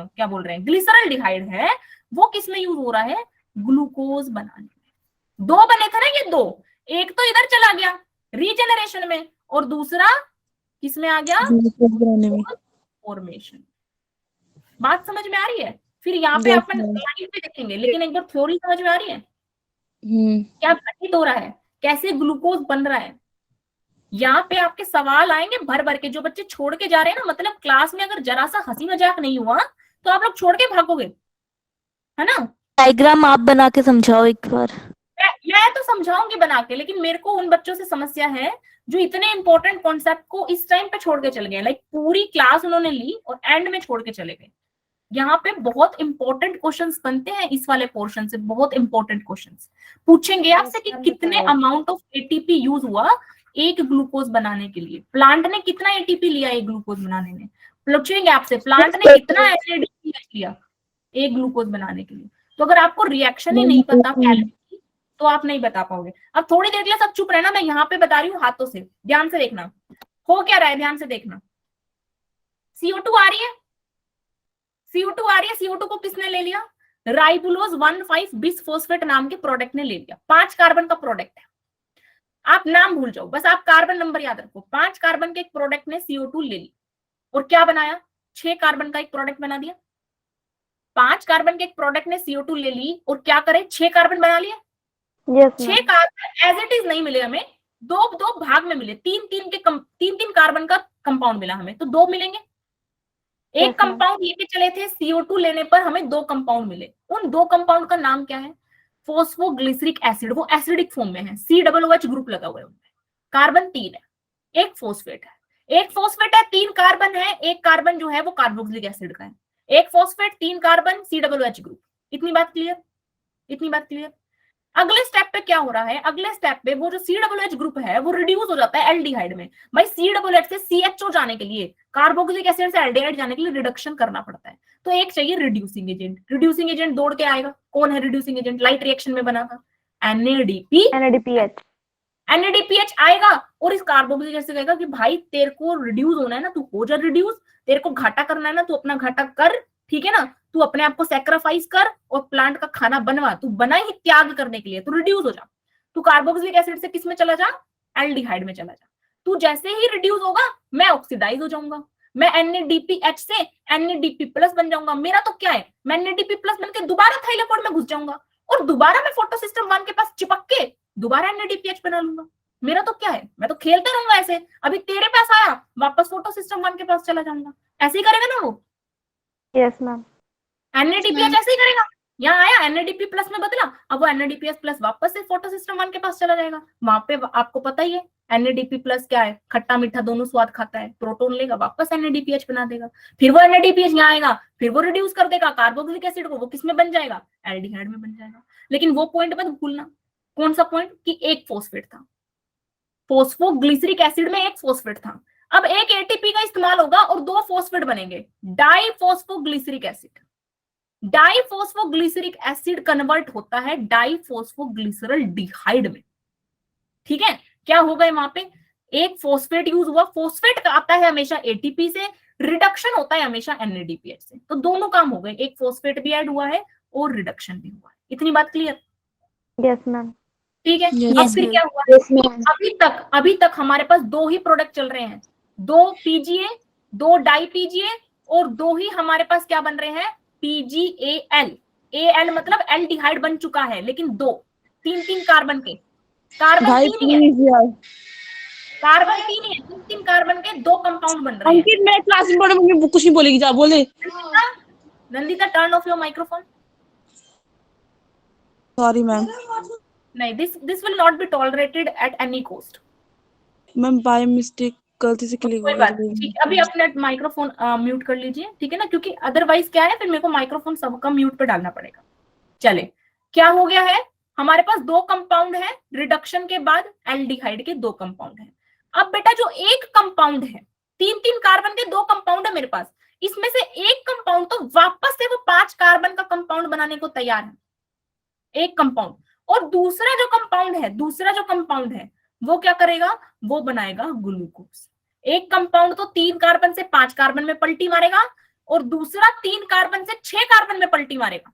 A: क्या बोल रहे हैं, ग्लिसरल डिहाइड है, वो किस में यूज हो रहा है? ग्लूकोज बनाने में। 2 बने थे ना ये 2, एक तो इधर चला गया रीजनरेशन में और दूसरा किस में आ गया? फॉर्मेशन। बात समझ में आ रही है? फिर यहाँ पे अपन लाइन पे देखेंगे, लेकिन एक बार थ्योरी समझ में आ रही है क्या घटित हो रहा है, कैसे ग्लूकोज बन रहा है? यहाँ पे आपके सवाल आएंगे भर भर के। जो बच्चे छोड़ के जा रहे हैं ना, मतलब क्लास में अगर जरा सा हंसी मजाक नहीं हुआ तो आप लोग छोड़ के भागोगे, है ना?
C: डायग्राम आप बना के समझाओ एक बार।
A: मैं तो समझाऊंगी बना के, लेकिन मेरे को उन बच्चों से समस्या है जो इतने इंपॉर्टेंट कॉन्सेप्ट को इस टाइम पे छोड़ के चले गए। लाइक पूरी क्लास उन्होंने ली और एंड में छोड़ के चले गए। यहाँ पे बहुत इंपॉर्टेंट क्वेश्चंस बनते हैं इस वाले पोर्शन से, बहुत इंपॉर्टेंट क्वेश्चंस पूछेंगे आपसे कि कितने अमाउंट ऑफ ATP यूज हुआ एक ग्लूकोज बनाने के लिए, प्लांट ने कितना ATP लिया एक ग्लूकोज बनाने में, पूछेंगे आपसे प्लांट ने कितना NADPH लिया एक ग्लूकोज बनाने के लिए। तो अगर आपको रिएक्शन ही नहीं पता केमिस्ट्री तो आप नहीं बता पाओगे। अब थोड़ी देर के लिए सब चुप रहना, मैं यहाँ पे बता रही हूँ हाथों से, ध्यान से देखना हो क्या रहा है, ध्यान से देखना। CO2 आ रही है, CO2 आ रही है, CO2 को किसने ले लिया? राइबुलोज 1,5 बिसफॉस्फेट नाम के प्रोडक्ट ने ले लिया, 5 कार्बन का प्रोडक्ट है। आप नाम भूल जाओ, बस आप कार्बन नंबर याद रखो। 5 कार्बन के एक प्रोडक्ट ने CO2 ले ली और क्या बनाया, 6 कार्बन का एक प्रोडक्ट बना दिया। 5 कार्बन के एक प्रोडक्ट ने CO2 ले ली और क्या करे, 6 कार्बन बना लिया।
F: Yes,
A: 6
F: ma'am.
A: Carbon as it is नहीं मिले हमें, दो दो भाग में मिले, तीन कार्बन का कंपाउंड मिला हमें, तो 2 मिलेंगे। एक
F: Yes, ma'am.
A: कंपाउंड लेके चले थे, CO2 लेने पर हमें 2 कंपाउंड मिले। उन 2 कंपाउंड का नाम क्या है, फोस्फोग्लिसरिक एसिड। वो एसिडिक फॉर्म में है, COOH ग्रुप लगा हुआ है उनमें। कार्बन 3 है, एक फोस्फेट है, 3 कार्बन है, एक कार्बन जो है वो कार्बोक्सिलिक एसिड का है। एक फोस्फेट, 3 कार्बन, COOH ग्रुप। इतनी बात क्लियर, इतनी बात क्लियर। अगले स्टेप पे क्या हो रहा है, अगले स्टेप पे वो जो COOH ग्रुप है वो रिड्यूस हो जाता है एल्डिहाइड में। भाई COOH से CHO जाने के लिए, कार्बोक्सिलिक एसिड से एल्डिहाइड जाने के लिए रिडक्शन करना पड़ता है, तो एक चाहिए रिड्यूसिंग एजेंट। रिड्यूसिंग एजेंट दौड़ के आएगा, कौन है रिड्यूसिंग एजेंट, लाइट रिएक्शन में बना था,
F: NADPH.
A: NADPH आएगा और इस कार्बोक्सिलिक एसिड कहेगा कि भाई तेरे को रिड्यूस होना है ना, तू हो जा रिड्यूस, तेरे को घाटा करना है ना, तू अपना घाटा कर, ठीक है ना, तू अपने आप को सैक्रिफाइस कर और प्लांट का खाना बनवा, तू बना ही त्याग करने के लिए, तू रिड्यूस हो जा। तू कार्बोक्सिलिक एसिड से किस में चला जा, एल्डिहाइड में चला जा। तू जैसे ही रिड्यूस होगा मैं ऑक्सीडाइज हो जाऊंगा, मैं NADPH से NADP+ बन जाऊंगा। मेरा तो क्या है, मैं NADP+ बन के दोबारा थाइलाकोइड में घुस जाऊंगा और दोबारा मैं फोटोसिस्टम 1 के पास चिपक के दोबारा NADPH बना लूंगा। मेरा तो क्या है, मैं तो खेलते रहूंगा ऐसे, अभी तेरे पास आया वापस फोटोसिस्टम 1 के पास चला जाऊंगा। ऐसे ही करेगा ना वो,
F: Yes, ma'am.
A: NADPH ऐसे ही करेगा। यहाँ आया NADP+ में बदला, अब वो NADPH+ वापस से फोटोसिस्टम 1 के पास चला जाएगा। वहां पे आपको पता ही है NADP+ क्या है, खट्टा मीठा दोनों स्वाद खाता है, प्रोटॉन लेगा वापस NADPH बना देगा, फिर वो NADPH यहाँ आएगा, फिर वो रिड्यूस कर देगा कार्बोक्सिलिक एसिड को, वो किस में बन जाएगा, एल्डिहाइड में बन जाएगा। लेकिन वो पॉइंट मत भूलना, कौन सा पॉइंट, कि एक फोस्फेट था, फोस्फोग्लिसरिक एसिड में एक फोस्फेट था। अब एक ATP का इस्तेमाल होगा और 2 फोस्फेट बनेंगे, diphosphoglyceric acid. Diphosphoglyceric acid convert होता है डाइफोस्फोग्लिसरल डिहाइड में, ठीक है। क्या हो गए वहां पे, एक फोस्फेट यूज हुआ, फोस्फेट का आता है हमेशा ATP से, रिडक्शन होता है हमेशा NADPH से, तो दोनों काम हो गए, एक फोस्फेट भी ऐड हुआ है और रिडक्शन भी हुआ है। इतनी बात क्लियर,
F: Yes, ma'am.
A: ठीक है।
B: Yes,
A: अब फिर
B: ma'am.
A: क्या हुआ,
B: Yes, ma'am.
A: अभी तक हमारे पास 2 ही प्रोडक्ट चल रहे हैं, 2 PGA, 2 डाई PGA और 2 ही हमारे पास क्या बन रहे हैं, PGAL। AL मतलब एल्डिहाइड बन चुका है, लेकिन 2 3 कार्बन के, कार्बन 3 ही है, कार्बन 3 ही है, 3 कार्बन के 2 कंपाउंड बन रहे हैं।
G: अंकित मैं क्लास में पढ़ा, मम्मी कुछ नहीं बोलेगी, जा बोले।
A: Nandita turn off your microphone.
G: Sorry ma'am.
A: नहीं, this will not be tolerated at any cost.
G: Ma'am by mistake गलती से क्लिक
A: कोई
G: हो
A: बात
G: गई।
A: नहीं, ठीक, अभी अपना माइक्रोफोन म्यूट कर लीजिए, ठीक है ना, क्योंकि अदरवाइज क्या है, फिर मेरे को माइक्रोफोन सबका म्यूट पे डालना पड़ेगा। चले, क्या हो गया है, हमारे पास 2 कंपाउंड है, रिडक्शन के बाद एल्डिहाइड के 2 कंपाउंड है। अब बेटा जो एक कंपाउंड है, 3 कार्बन के 2 कंपाउंड है मेरे पास, इसमें से एक कंपाउंड तो वापस से वो 5 कार्बन का कंपाउंड बनाने को तैयार है, एक कंपाउंड। और दूसरा जो कंपाउंड है वो क्या करेगा, वो बनाएगा ग्लूकोज। एक कंपाउंड तो 3 कार्बन से 5 कार्बन में पलटी मारेगा और दूसरा 3 कार्बन से 6 कार्बन में पलटी मारेगा।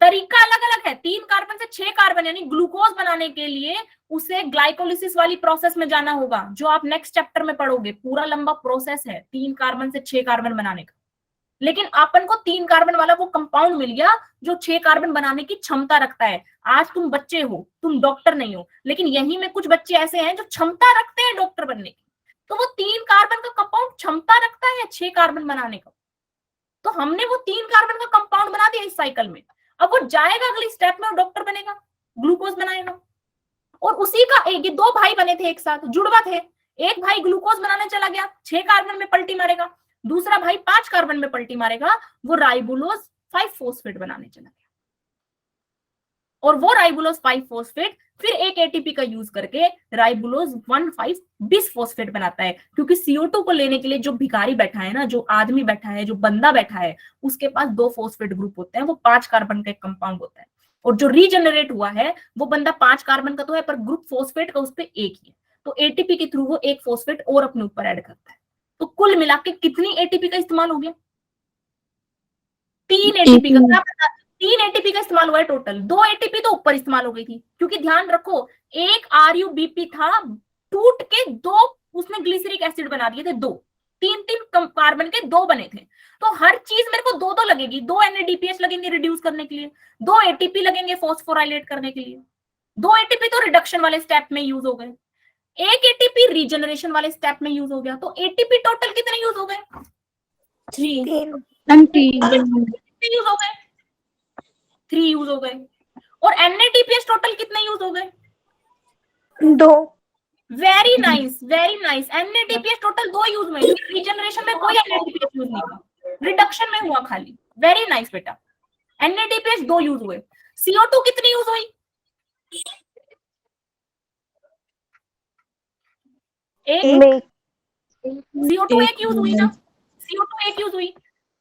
A: तरीका अलग अलग है, 3 कार्बन से 6 कार्बन यानी ग्लूकोज बनाने के लिए उसे ग्लाइकोलिसिस वाली प्रोसेस में जाना होगा, जो आप नेक्स्ट चैप्टर में पढ़ोगे। पूरा लंबा प्रोसेस है 3 कार्बन से 6 कार्बन बनाने का, लेकिन अपन को 3 कार्बन वाला वो कंपाउंड मिल गया जो 6 कार्बन बनाने की क्षमता रखता है। आज तुम बच्चे हो, तुम डॉक्टर नहीं हो, लेकिन यहीं में कुछ बच्चे ऐसे हैं जो क्षमता रखते हैं डॉक्टर बनने की, तो वो 3 कार्बन का कंपाउंड क्षमता रखता है 6 कार्बन बनाने का। तो हमने वो 3 कार्बन का कंपाउंड बना दिया इस साइकिल में। अब वो जाएगा अगली स्टेप में और डॉक्टर बनेगा, ग्लूकोज बनाएगा। और उसी का ये 2 भाई बने थे एक साथ, जुड़वा थे। एक भाई ग्लूकोज बनाने चला गया, 6 कार्बन में पलटी मारेगा, दूसरा भाई 5 कार्बन में पलटी मारेगा, वो राइबोलोज 5 फोस्फेट बनाने चला गया। और वो राइबोलोज 5 फोस्फेट फिर एक ATP का यूज करके राइबोलोज 1,5 बिसफॉस्फेट बनाता है, क्योंकि CO2 को लेने के लिए जो भिखारी बैठा है ना, जो आदमी बैठा है, जो बंदा बैठा है, उसके पास 2 फोस्फेट ग्रुप होते हैं, वो 5 कार्बन का एक कंपाउंड होता है। और जो रीजनरेट हुआ है वो बंदा 5 कार्बन का तो है, पर ग्रुप फोस्फेट का उस पर एक ही है, तो ATP के थ्रू वो एक फोस्फेट और अपने ऊपर ऐड करता है। तो कुल मिला के कितनी ATP का इस्तेमाल हो गया, 3 ATP का। क्या पता 3 एटीपी का इस्तेमाल हुआ है टोटल, 2 एटीपी तो ऊपर इस्तेमाल हो गई थी, क्योंकि ध्यान रखो एक RUBP था, टूट के 2 उसने ग्लिसरिक एसिड बना दिए थे, 2 3 कार्बन के 2 बने थे। तो हर चीज मेरे को 2 लगेगी, 2 NADPH लगेंगे रिड्यूस करने के लिए, 2 एटीपी लगेंगे फॉस्फोराइलेट करने के लिए, 2 एटीपी तो रिडक्शन वाले स्टेप में यूज हो गए, 1 एटीपी रीजनरेशन वाले स्टेप में यूज हो गया। तो एटीपी टोटल कितने यूज हो गए?
B: 3
A: यूज हो गए, 3 यूज हो गए। और NADPH टोटल कितने यूज हो गए?
F: 2
A: very nice, very nice. NADPH total 2 use हुए, रीजनरेशन में कोई NADPH यूज नहीं हुआ, रिडक्शन में हुआ खाली। वेरी नाइस बेटा, NADPH 2 यूज हुए। CO2 कितनी यूज हुई? एक। CO2 एक यूज हुई ना, CO2 एक यूज हुई,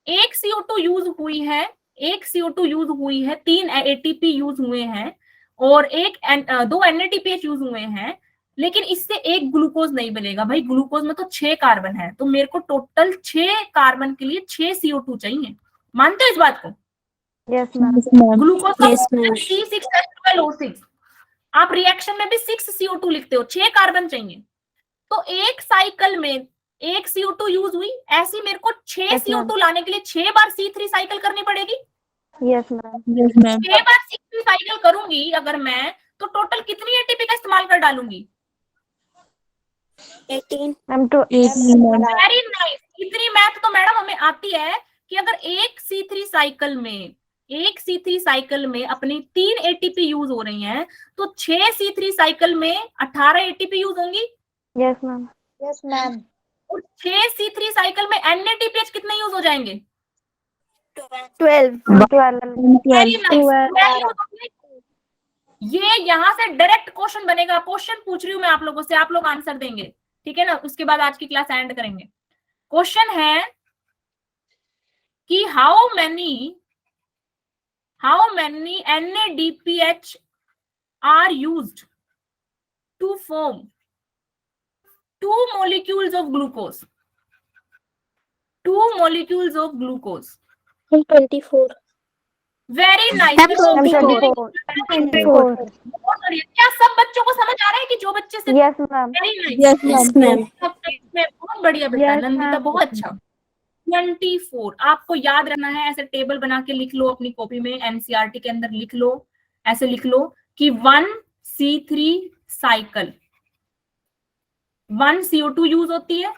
A: एक CO2 यूज हुई है, एक CO2 यूज हुई है, 3 ATP यूज हुए हैं और 2 NADPH यूज हुए हैं, लेकिन इससे एक ग्लूकोज नहीं बनेगा भाई, ग्लूकोज में तो 6 कार्बन है, तो मेरे को टोटल 6 कार्बन के लिए 6 CO2 चाहिए। मानते हो इस बात को?
F: Yes ma'am.
A: ग्लूकोज का
B: Yes, ma'am.
A: C6H12O6, आप रिएक्शन में भी 6 CO2 लिखते हो, 6 कार्बन चाहिए। तो एक साइकिल में एक CO2 यूज हुई, ऐसी मेरे को 6
F: Yes, ma'am.
A: CO2 लाने के लिए 6 बार C3 साइकिल करनी पड़ेगी।
F: Yes ma'am.
A: 6 बार C3 साइकिल करूंगी अगर मैं, तो टोटल कितनी एटीपी का इस्तेमाल कर डालूंगी?
B: 18
F: मैम तो
A: वेरी नाइस। इतनी मैथ तो मैडम हमें आती है कि अगर एक C3 साइकिल में अपनी 3 एटीपी यूज हो रही हैं, तो 6 C3 साइकिल में 18 एटीपी यूज होंगी।
F: Yes ma'am.
E: Yes ma'am.
A: और 6 C3 साइकिल में NADPH कितने यूज हो जाएंगे?
F: 12
A: Very nice. ये यहाँ से डायरेक्ट क्वेश्चन बनेगा, क्वेश्चन पूछ रही हूँ मैं आप लोगों से, आप लोग आंसर देंगे, ठीक है ना? उसके बाद आज की क्लास एंड करेंगे। क्वेश्चन है कि how many NADPH are used to form 2 molecules of glucose? 2 molecules of glucose.
D: 24
A: very nice.
F: Ma'am 24
A: क्या सब बच्चों को समझ आ रहा है कि जो बच्चे से?
F: Yes ma'am.
A: Very nice,
B: Yes, ma'am.
A: बहुत बढ़िया बेटा,
F: Yes,
A: नंदिता
F: ma'am.
A: बहुत अच्छा। 24 आपको याद रखना है, ऐसे टेबल बना के लिख लो अपनी कॉपी में, NCERT के अंदर लिख लो, ऐसे लिख लो कि 1 C3 साइकिल, 1 CO2 यूज होती है,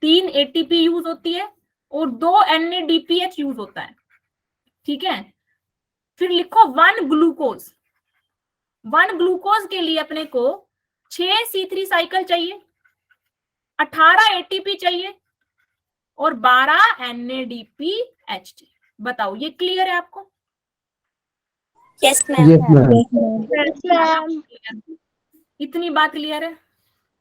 A: 3 ATP यूज होती है और 2 NADPH यूज होता है, ठीक है? फिर लिखो 1 ग्लूकोज। 1 ग्लूकोज के लिए अपने को 6 C3 साइकिल चाहिए, 18 ATP चाहिए और 12 NADPH चाहिए। बताओ ये क्लियर है आपको?
B: Yes, ma'am.
A: इतनी बात क्लियर है?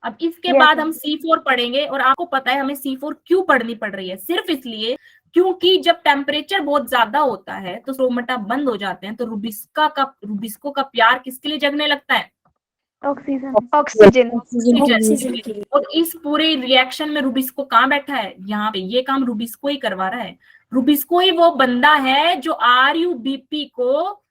A: अब इसके
F: Yes,
A: बाद
F: ma'am.
A: हम C4 पढ़ेंगे और आपको पता है हमें C4 क्यों पढ़नी पड़ रही है, सिर्फ इसलिए क्योंकि जब टेम्परेचर बहुत ज्यादा होता है तो क्रोमेटा बंद हो जाते हैं, तो रुबिस्को का प्यार किसके लिए जगने लगता है?
F: ऑक्सीजन।
A: ऑक्सीजन। और इस पूरे रिएक्शन में रुबिस्को कहाँ बैठा है? यहाँ पे। ये काम रुबिस्को ही करवा रहा है। रुबिस्को ही वो बंदा है जो RUBP को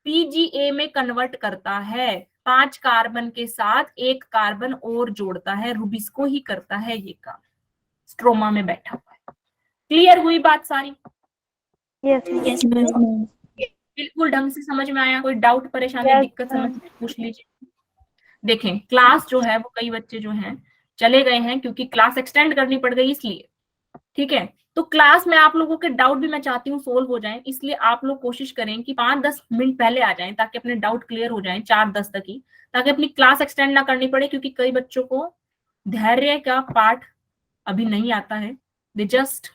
A: PGA में कन्वर्ट करता है, 5 कार्बन के साथ 1 कार्बन और जोड़ता है, रुबिस्को ही करता है ये काम, स्ट्रोमा में बैठा हुआ है। क्लियर हुई बात सारी?
B: Yes, ma'am.
A: बिल्कुल ढंग से समझ में आया? कोई डाउट, परेशानी, दिक्कत समझ पूछ लीजिए। देखें क्लास जो है वो कई बच्चे जो हैं चले गए हैं क्योंकि क्लास एक्सटेंड करनी पड़ गई इसलिए, ठीक है? तो क्लास में आप लोगों के डाउट भी मैं चाहती हूँ सोल्व हो जाएं, इसलिए आप लोग कोशिश करें कि 5-10 मिनट पहले आ जाएं ताकि अपने डाउट क्लियर हो जाएं, 4-10 तक ही, ताकि अपनी क्लास एक्सटेंड ना करनी पड़े, क्योंकि कई बच्चों को धैर्य का पाठ अभी नहीं आता है, दे जस्ट